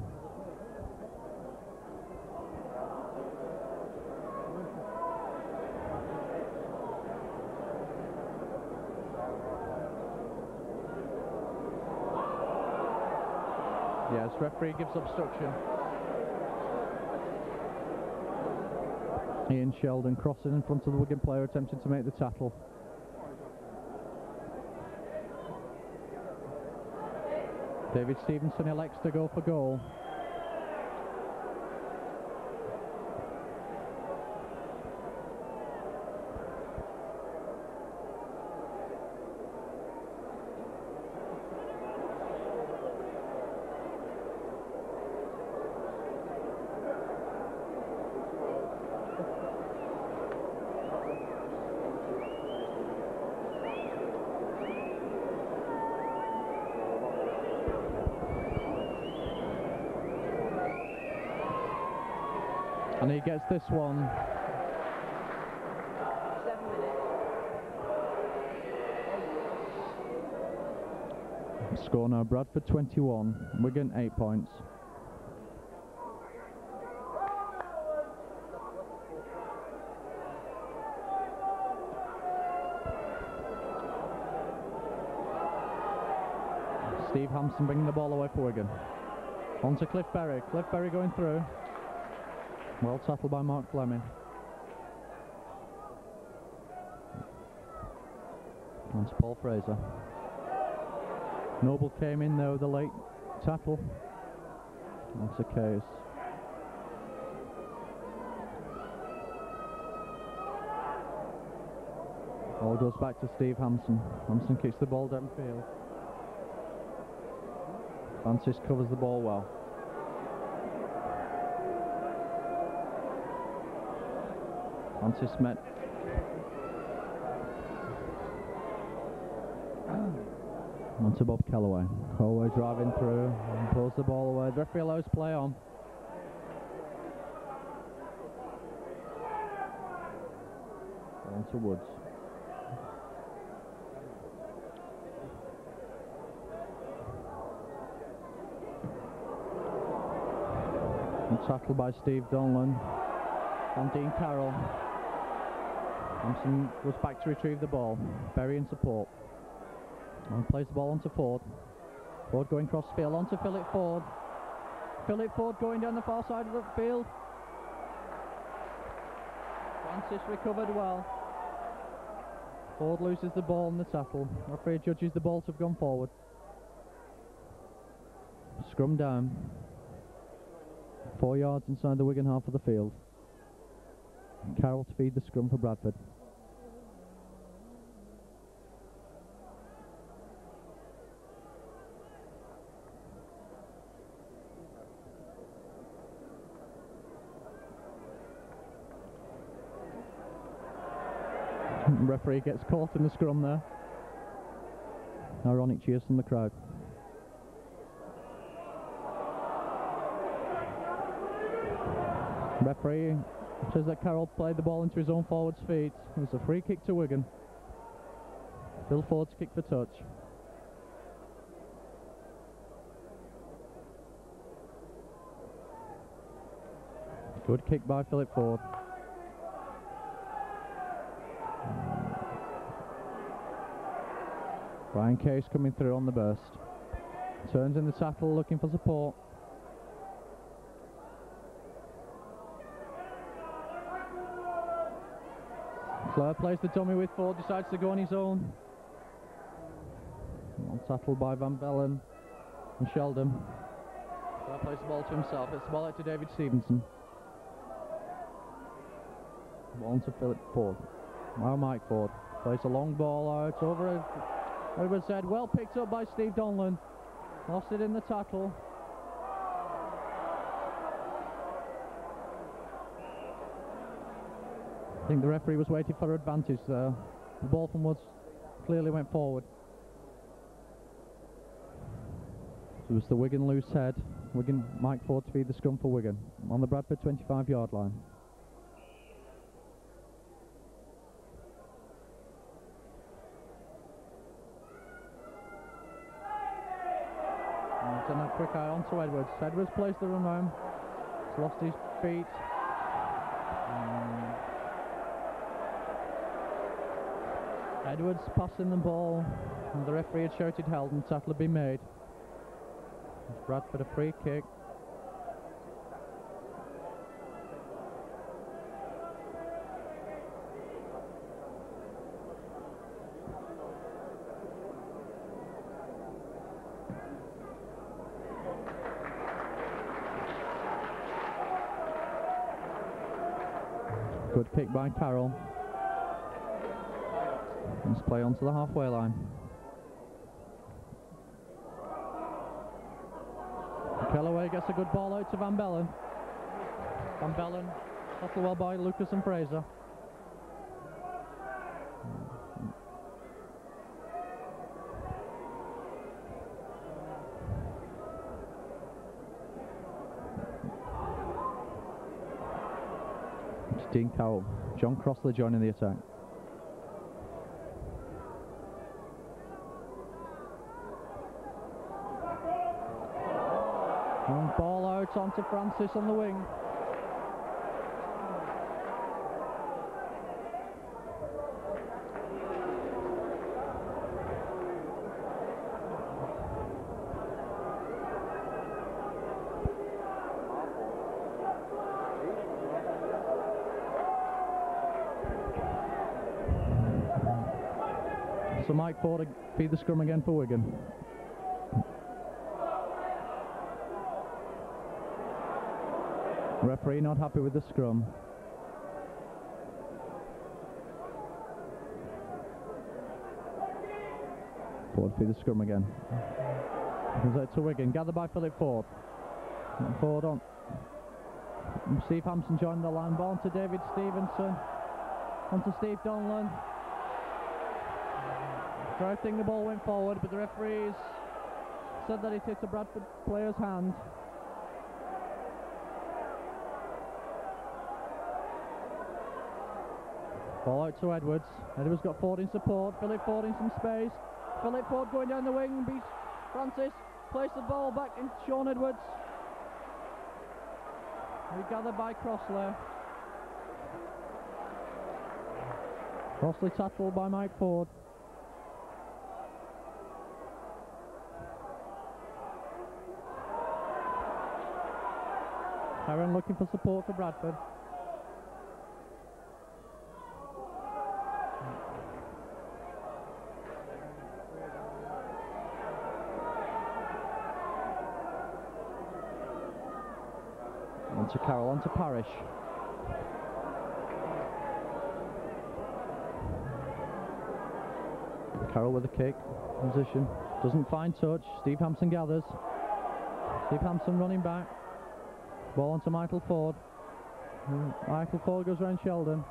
Yes, referee gives obstruction. Ian Sheldon crossing in front of the Wigan player, attempting to make the tackle. David Stevenson elects to go for goal. And he gets this one. 7 minutes. Score now Bradford 21, Wigan 8 points. Steve Hampson bringing the ball away for Wigan. On to Cliff Berry. Cliff Berry going through. Well tackled by Mark Fleming. On to Paul Fraser. Noble came in though, the late tackle. That's a case. Ball goes back to Steve Hampson. Hampson kicks the ball downfield. Francis covers the ball well. Francis met. On to Bob Kellaway. Kellaway driving through and pulls the ball away. The referee allows play on. On to Woods. And tackled by Steve Donlan on Dean Carroll. Hampson was back to retrieve the ball. Berry in support. And plays the ball onto Ford. Ford going cross field onto Philip Ford. Philip Ford going down the far side of the field. Francis recovered well. Ford loses the ball in the tackle. Referee judges the ball to have gone forward. Scrum down. 4 yards inside the Wigan half of the field. Carroll to feed the scrum for Bradford. Referee gets caught in the scrum there. Ironic cheers from the crowd. Referee says that Carroll played the ball into his own forward's feet. It's a free kick to Wigan. Phil Ford's kick for touch. Good kick by Philip Ford. Brian Case coming through on the burst. Turns in the tackle looking for support. Clare plays the dummy with Ford, decides to go on his own. Well tackled by Van Bellen and Sheldon. Clare plays the ball to himself. It's the ball out to David Stevenson. Ball on to Philip Ford. Now Mike Ford plays a long ball out over Edward's head. Well picked up by Steve Donlan. Lost it in the tackle. I think the referee was waiting for advantage there. The ball from Woods clearly went forward. It was the Wigan loose head. Wigan, Mike Ford to feed the scrum for Wigan on the Bradford 25-yard line. And a quick eye on to Edwards. Edwards plays the run home. He's lost his feet. Edwards passing the ball, and the referee had shouted held and tackle had been made. Bradford a free kick. Good pick by Carroll. Let's play onto the halfway line. Kellaway gets a good ball out to Van Bellen. Van Bellen, tackled well by Lucas and Fraser. It's Dean Carroll. John Crossley joining the attack. And ball out onto Francis on the wing. So Mike Ford feed the scrum again for Wigan. Referee not happy with the scrum. Ford feed the scrum again. Comes out to Wigan, gathered by Philip Ford. Ford on. Steve Hampson joined the line. Ball to David Stevenson. On to Steve Donlan. Drafting the ball went forward, but the referees said that it hit a Bradford player's hand. Ball out to Edwards. Edwards got Ford in support. Philip Ford in some space. Philip Ford going down the wing. Beats Francis. Plays the ball back in Sean Edwards. Gathered by Crossley. Crossley tackled by Mike Ford. Aaron looking for support for Bradford. On to Carroll, on to Parrish. Carroll with a kick, position, doesn't find touch. Steve Hampson gathers. Steve Hampson running back. Ball on to Michael Ford. Michael Ford goes round Sheldon.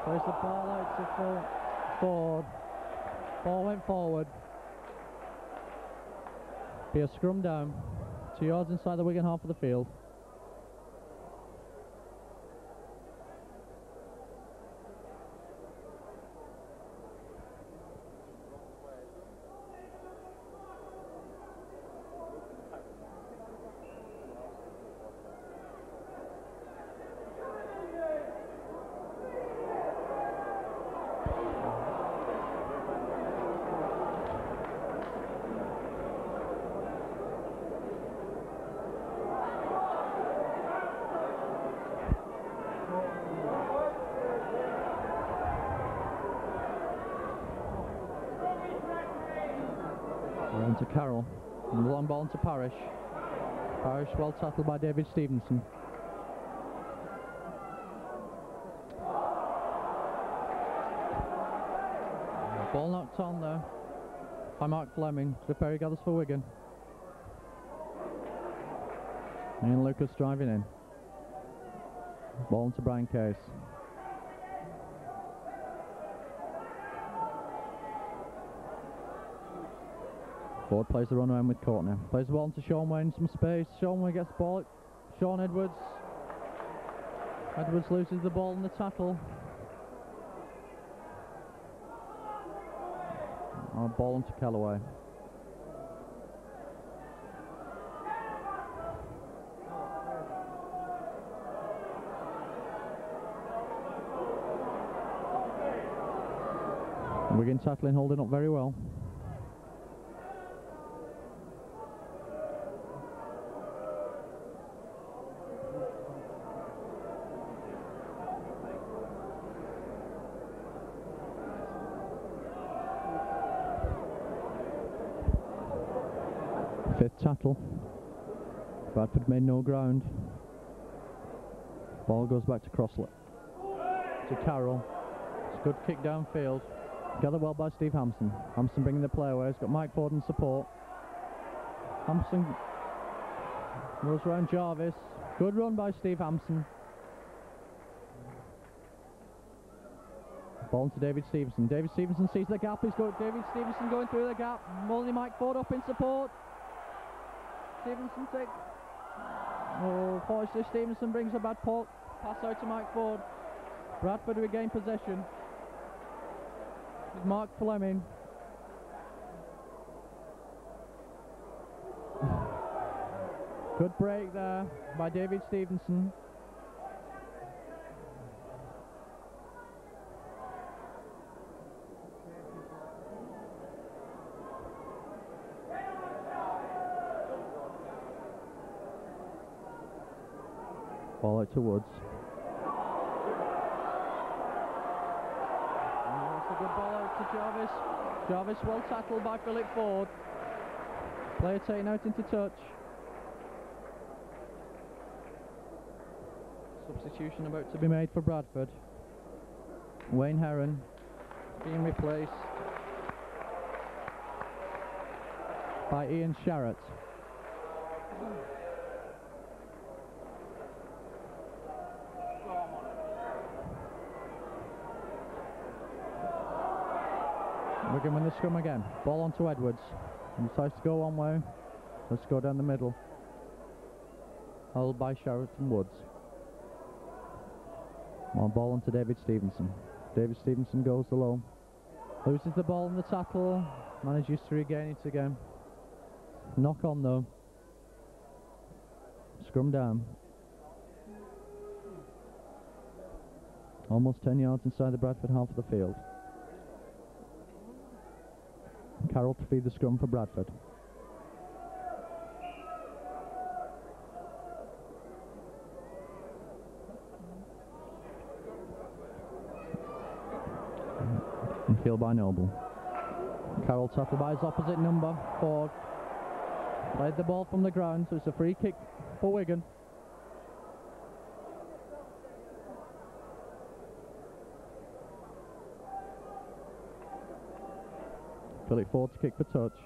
Plays the ball out to Ford. Ball went forward. Be a scrum down. 2 yards inside the Wigan half of the field. To Carroll, and the long ball to Parrish. Parrish well tackled by David Stevenson. Ball knocked on there by Mark Fleming. Referee gathers for Wigan. Ian Lucas driving in. Ball to Brian Case. Ford plays the run around with Courtney. Plays the ball into Sean Wayne, some space. Sean Wayne gets the ball. Sean Edwards. Edwards loses the ball in the tackle. Ball into Callaway. Wigan tackling, holding up very well. Fifth tackle. Bradford made no ground. Ball goes back to Crossley. To Carroll. It's a good kick downfield. Gathered well by Steve Hampson. Hampson bringing the play away. He's got Mike Ford in support. Hampson goes round Jarvis. Good run by Steve Hampson. Ball to David Stevenson. David Stevenson sees the gap. David Stevenson going through the gap. Only Mike Ford up in support. Stevenson takes. Oh, fortunately Stevenson brings a bad pass out to Mike Ford. Bradford regain possession. With Mark Fleming. Good break there by David Stevenson. Ball out to Woods. Good ball out to Jarvis. Jarvis well tackled by Philip Ford. Player taken out into touch. Substitution about to be made for Bradford. Wayne Heron being replaced by Ian Sharrett. Wigan win the scrum again. Ball on to Edwards. He decides to go one way. Let's go down the middle. Held by Sharrett and Woods. On ball on to David Stevenson. David Stevenson goes alone. Loses the ball in the tackle. Manages to regain it again. Knock on though. Scrum down. Almost 10 yards inside the Bradford half of the field. Carroll to feed the scrum for Bradford. And field by Noble. Carroll tackled by his opposite number, Ford. Played the ball from the ground, so it's a free kick for Wigan. Philip Ford to kick for touch.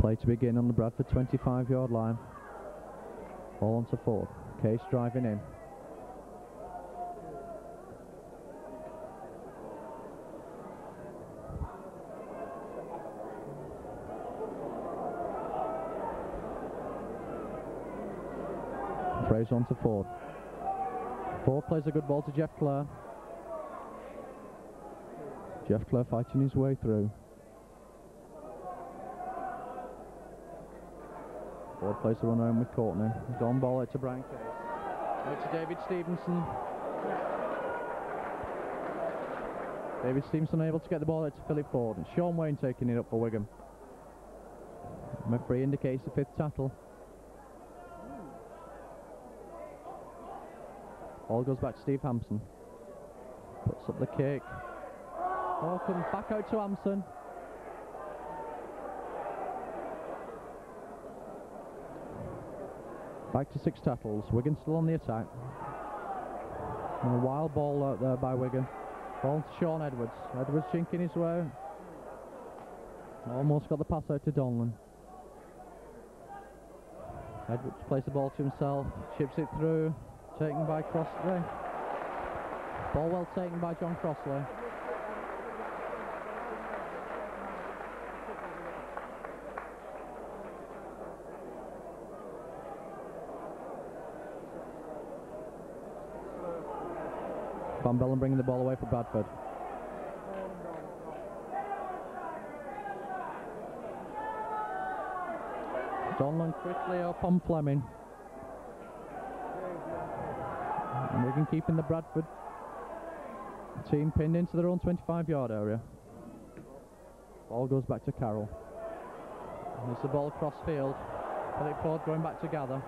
Play to begin on the Bradford 25-yard line. Ball on to Ford. Case driving in. Fraser on to Ford. Ford plays a good ball to Jeff Clare. Jeff Clare fighting his way through. Ford plays the run around with Courtney. Gone ball out to Brian Case. Out to David Stevenson. David Stevenson able to get the ball out to Philip Ford. And Sean Wayne taking it up for Wigan. Referee indicates the 5th tackle. Ball goes back to Steve Hampson. Puts up the kick. Ball comes back out to Hampson. Back to 6 tackles. Wigan still on the attack. And a wild ball out there by Wigan. Ball to Sean Edwards. Edwards chinking his way. Almost got the pass out to Donlan. Edwards plays the ball to himself. Chips it through. Taken by Crossley. Ball well taken by John Crossley. Van Bellen bringing the ball away for Bradford. Donlan quickly up on Fleming. And Wigan keeping the Bradford team pinned into their own 25-yard area. Ball goes back to Carroll. There's the ball across field. Philip Ford going back to gather.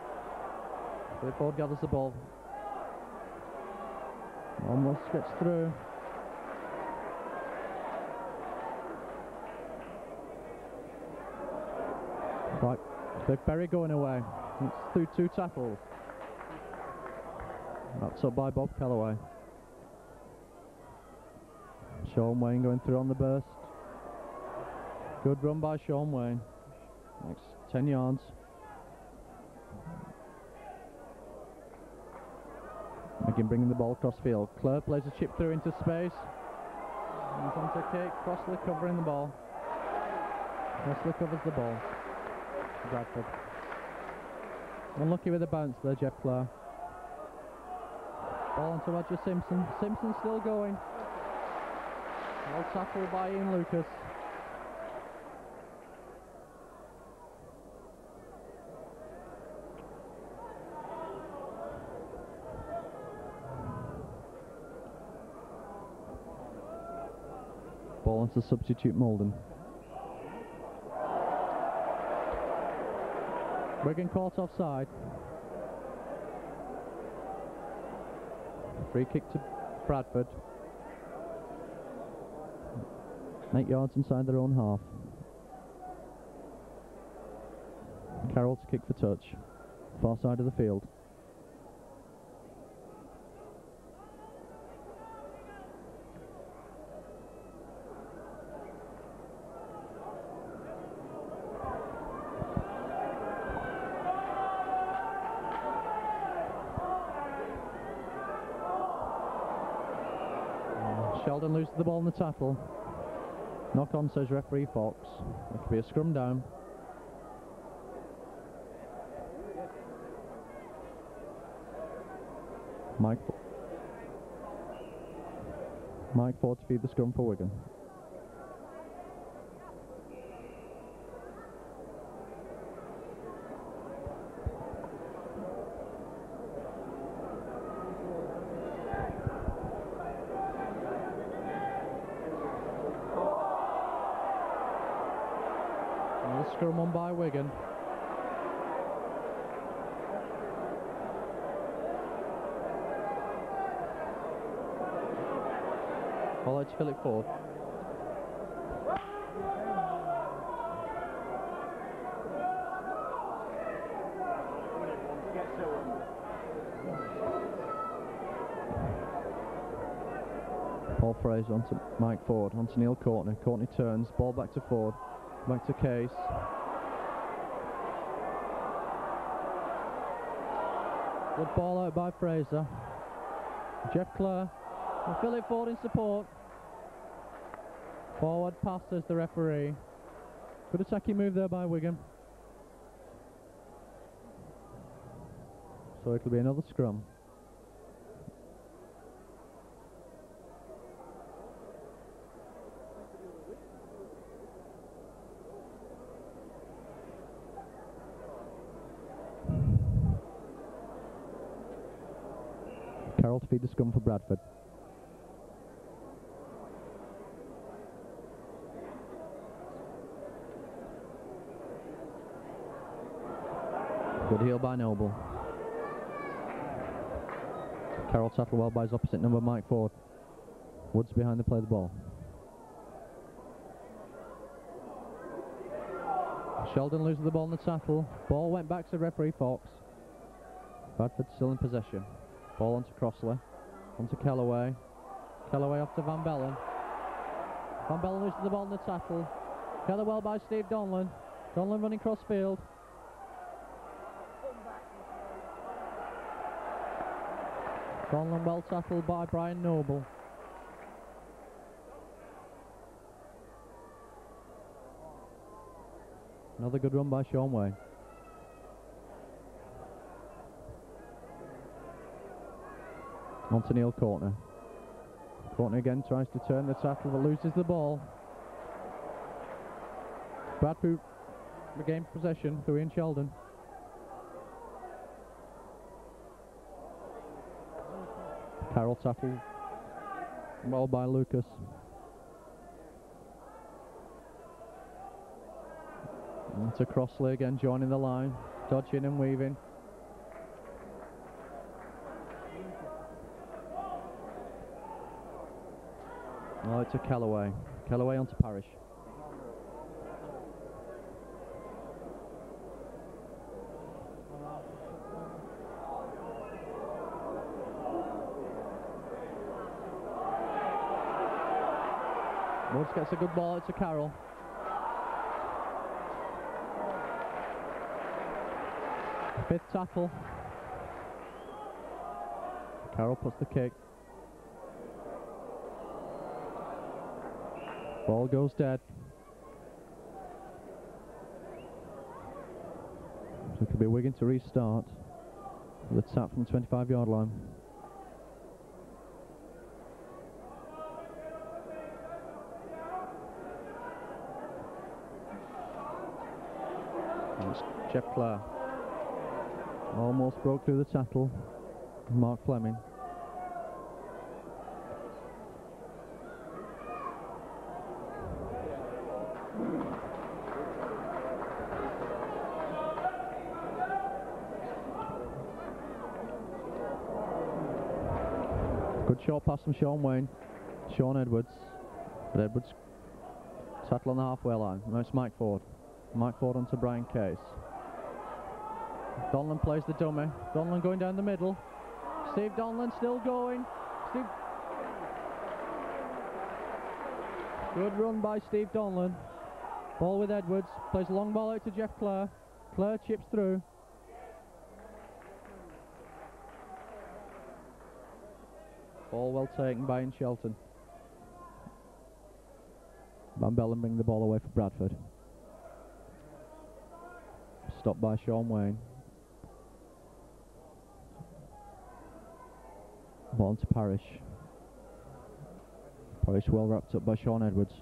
Philip Ford gathers the ball. Almost gets through. Right, Vic Berry going away. It's through 2 tackles. That's up by Bob Calloway. Sean Wayne going through on the burst. Good run by Sean Wayne. Next 10 yards. Again bringing the ball across field. Clare plays a chip through into space. And onto a kick. Crossley covering the ball. Crossley covers the ball. Bradford. Unlucky with the bounce there, Jeff Clare. Ball onto Roger Simpson. Simpson still going. Well tackled by Ian Lucas. Ball into substitute Malden. Wigan caught offside. Free kick to Bradford. 8 yards inside their own half. Carroll to kick for touch. Far side of the field. Sheldon loses the ball in the tackle. Knock on, says referee Fox. It could be a scrum down. Mike Ford to feed the scrum for Wigan. Another scrum on by Wigan. Follow to Philip Ford. Paul Fraser onto Mike Ford, onto Neil Courtney. Courtney turns, ball back to Ford, back to Case. Good ball out by Fraser. Jeff Clare. And Philip Ford in support. Forward pass, says the referee. Good attacking move there by Wigan. So it'll be another scrum. Carroll to feed the scrum for Bradford. Good heel by Noble. Carroll tackled well by his opposite number, Mike Ford. Woods behind the play of the ball. Sheldon loses the ball in the tackle. Ball went back to referee Fox. Bradford still in possession. Ball onto Crossley. Onto Kellaway. Kellaway off to Van Bellen. Van Bellen loses the ball in the tackle. Gathered well by Steve Donlan. Donlan running cross field. Donlan well tackled by Brian Noble. Another good run by Sean Way. On to Neil Courtney. Courtney again tries to turn the tackle but loses the ball. Bradford regains possession through Ian Sheldon. Carroll tackled well by Lucas. And to Crossley again, joining the line, dodging and weaving. Oh, it's a Callaway. Callaway onto Parrish. Woods gets a good ball, it's a Carroll. Fifth tackle. Carroll puts the kick. Ball goes dead. So it could be Wigan to restart with a tap from the 25-yard line. Jeff Clare almost broke through the tackle. Mark Fleming. Good short pass from Sean Wayne. Sean Edwards. But Edwards settle on the halfway line. Now it's Mike Ford. Mike Ford onto Brian Case. Donlan plays the dummy. Donlan going down the middle. Steve Donlan still going. Steve. Good run by Steve Donlan. Ball with Edwards. Plays a long ball out to Jeff Clare. Clare chips through. Ball well taken by Ian Shelton. Van Bellen bring the ball away for Bradford. Stopped by Sean Wayne. Ball to Parrish. Parrish well wrapped up by Sean Edwards.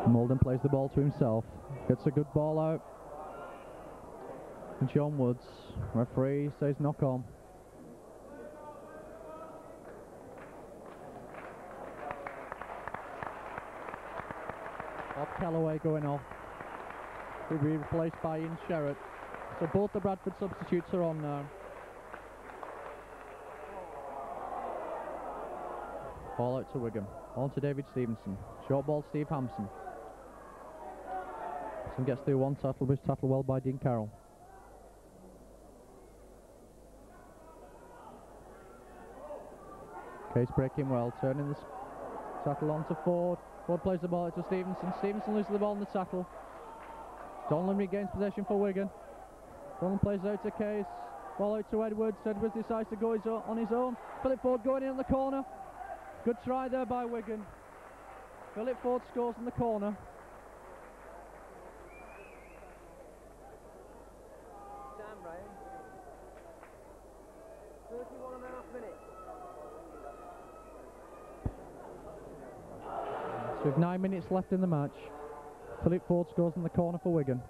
Molden plays the ball to himself. Gets a good ball out. And John Woods, referee says knock on. Bob Calloway going off. He'll be replaced by Ian Sherratt. So both the Bradford substitutes are on now. Ball out to Wigan. On to David Stevenson. Short ball Steve Hampson. Hampson gets through one tackle, but tackled well by Dean Carroll. Case breaking well, turning the tackle on to Ford. Ford plays the ball out to Stevenson. Stevenson loses the ball in the tackle. Donlan regains possession for Wigan. Donlan plays out to Case. Ball out to Edwards. Edwards decides to go on his own. Philip Ford going in the corner. Good try there by Wigan. Philip Ford scores in the corner. Time, Ryan. 31.5 minutes. So with 9 minutes left in the match, Philip Ford scores in the corner for Wigan.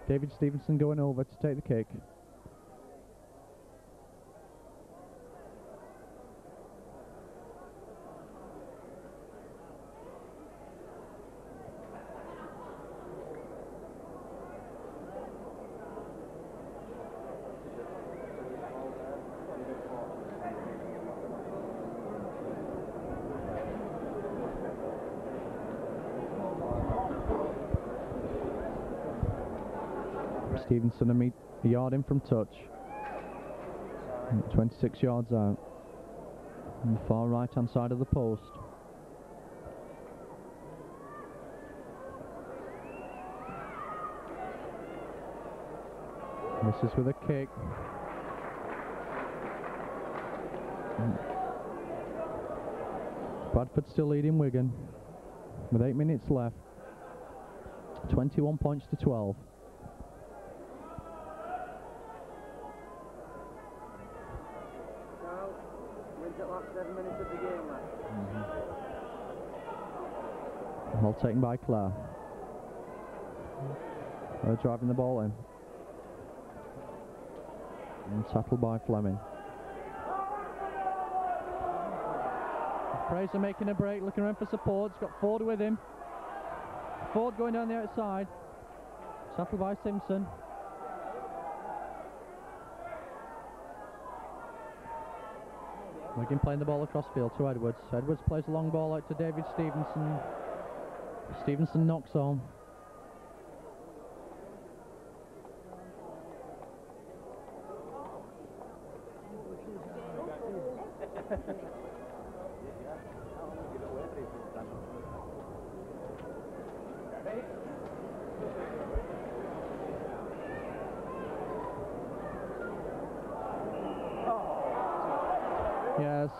David Stevenson going over to take the kick. Stevenson a yard in from touch. 26 yards out. On the far right hand side of the post. Misses with a kick. Bradford still leading Wigan with 8 minutes left. 21 points to 12. Ball taken by Clare. They're driving the ball in. And tackled by Fleming. Fraser making a break, looking around for support. He's got Ford with him. Ford going down the outside. Tackled by Simpson. Wigan playing the ball across field to Edwards. Edwards plays a long ball out to David Stevenson. Stevenson knocks on. Yes.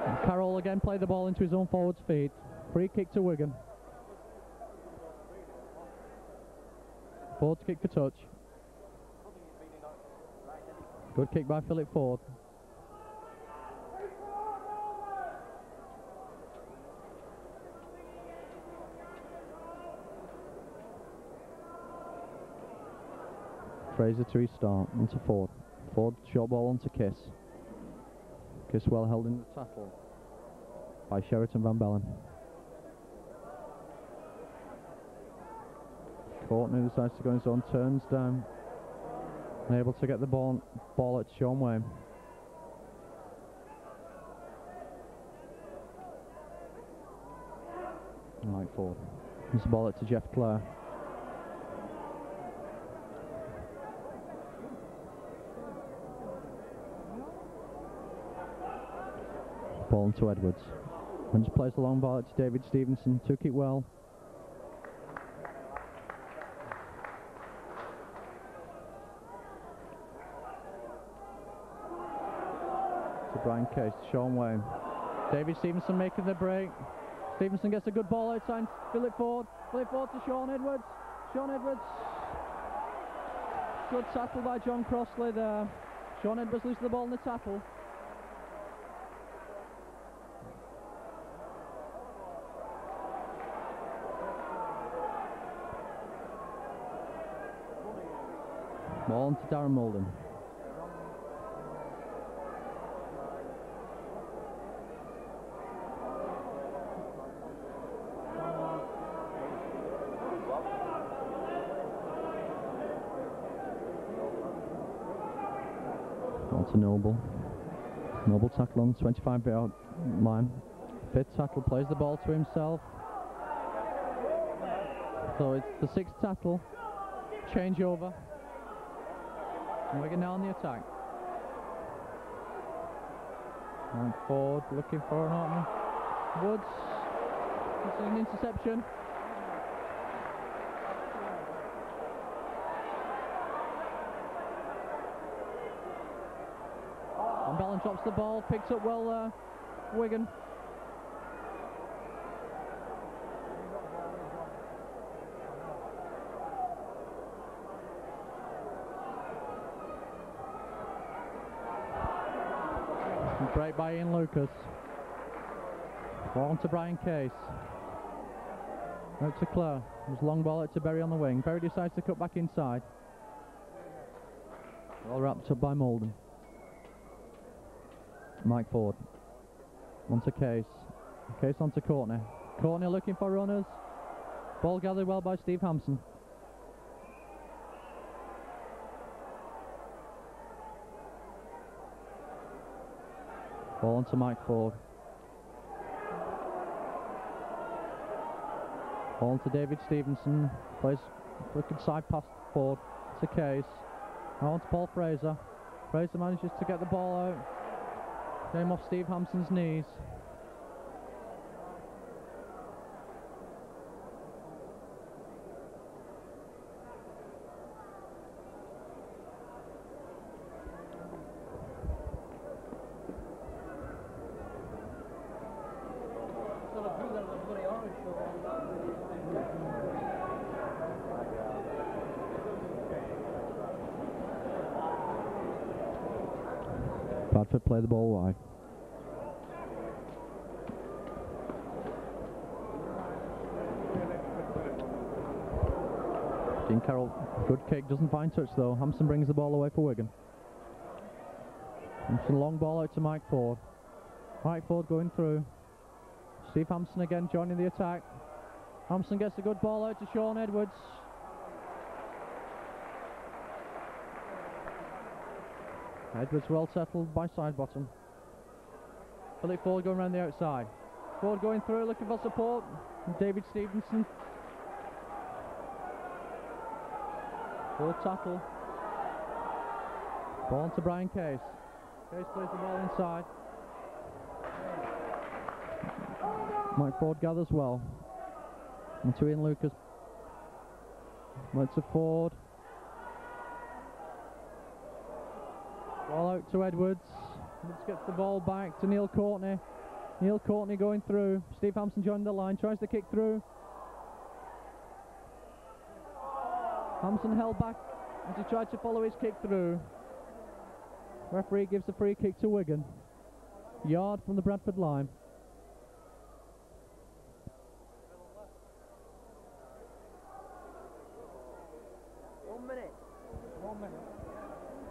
And Carroll again played the ball into his own forward's feet. Free kick to Wigan. Ford kick for touch. Good kick by Philip Ford. Fraser to restart, onto Ford. Ford, short ball onto Kiss. Kiss well held in the tackle by Sheraton Van Bellen. Courtney decides to go in his own, turns down, able to get the ball at Sean Wayne. Mike Ford. Gives the ball out to Jeff Clare. Ball into Edwards. And just plays the long ball out to David Stevenson. Took it well. To Brian Case, Sean Wayne. David Stevenson making the break. Stevenson gets a good ball outside. Philip Ford. Philip Ford to Sean Edwards. Sean Edwards. Good tackle by John Crossley there. Sean Edwards loses the ball in the tackle. Ball on to Darren Molden. On to Noble. Noble tackle on the 25-yard line. Fifth tackle, plays the ball to himself. So it's the sixth tackle. Change over. And Wigan now on the attack. And Ford looking for an opening. Woods. This is an interception. And Bellin drops the ball, picks up well Wigan. Break by Ian Lucas. Ball on to Brian Case. Out to Clare. There's long ball out to Berry on the wing. Berry decides to cut back inside. All wrapped up by Molden. Mike Ford. On to Case. Case on to Courtney. Courtney looking for runners. Ball gathered well by Steve Hampson. Ball on to Mike Ford. Ball on to David Stevenson. Plays looking side past Ford to Case. Now on to Paul Fraser. Fraser manages to get the ball out. Came off Steve Hampson's knees. Bradford play the ball wide. Dean Carroll, good kick, doesn't find touch though. Hampson brings the ball away for Wigan. Hampson long ball out to Mike Ford. Mike Ford going through. Steve Hampson again joining the attack. Hampson gets a good ball out to Sean Edwards. Edwards well settled by side bottom. Philip Ford going around the outside. Ford going through, looking for support. David Stevenson. Ford tackle. Ball on to Brian Case. Case plays the ball inside. Mike Ford gathers well. And to Ian Lucas. Went to Ford. Ball out to Edwards. Edwards gets the ball back to Neil Courtney. Neil Courtney going through. Steve Hampson joined the line, tries to kick through. Hampson held back as he tried to follow his kick through. Referee gives the free kick to Wigan. Yard from the Bradford line.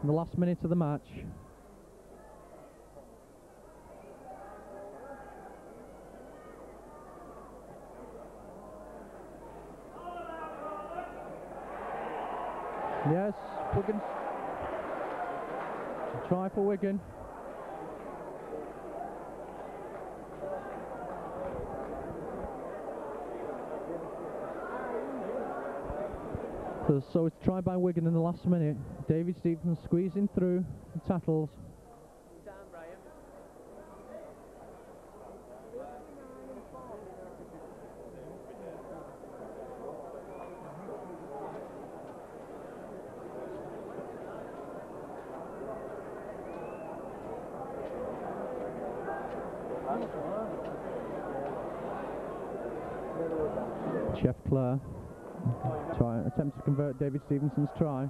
in the last minute of the match. Yes, Wigan. Try for Wigan. So it's tried by Wigan in the last minute. David Stevenson squeezing through the tackles. Down, Brian. Chef Clare attempts to convert David Stevenson's try.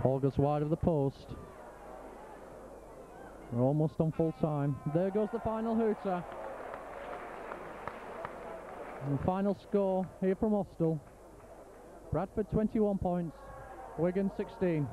Ball goes wide of the post. We're almost on full time. There goes the final hooter. And the final score here from Austell. Bradford 21 points, Wigan 16.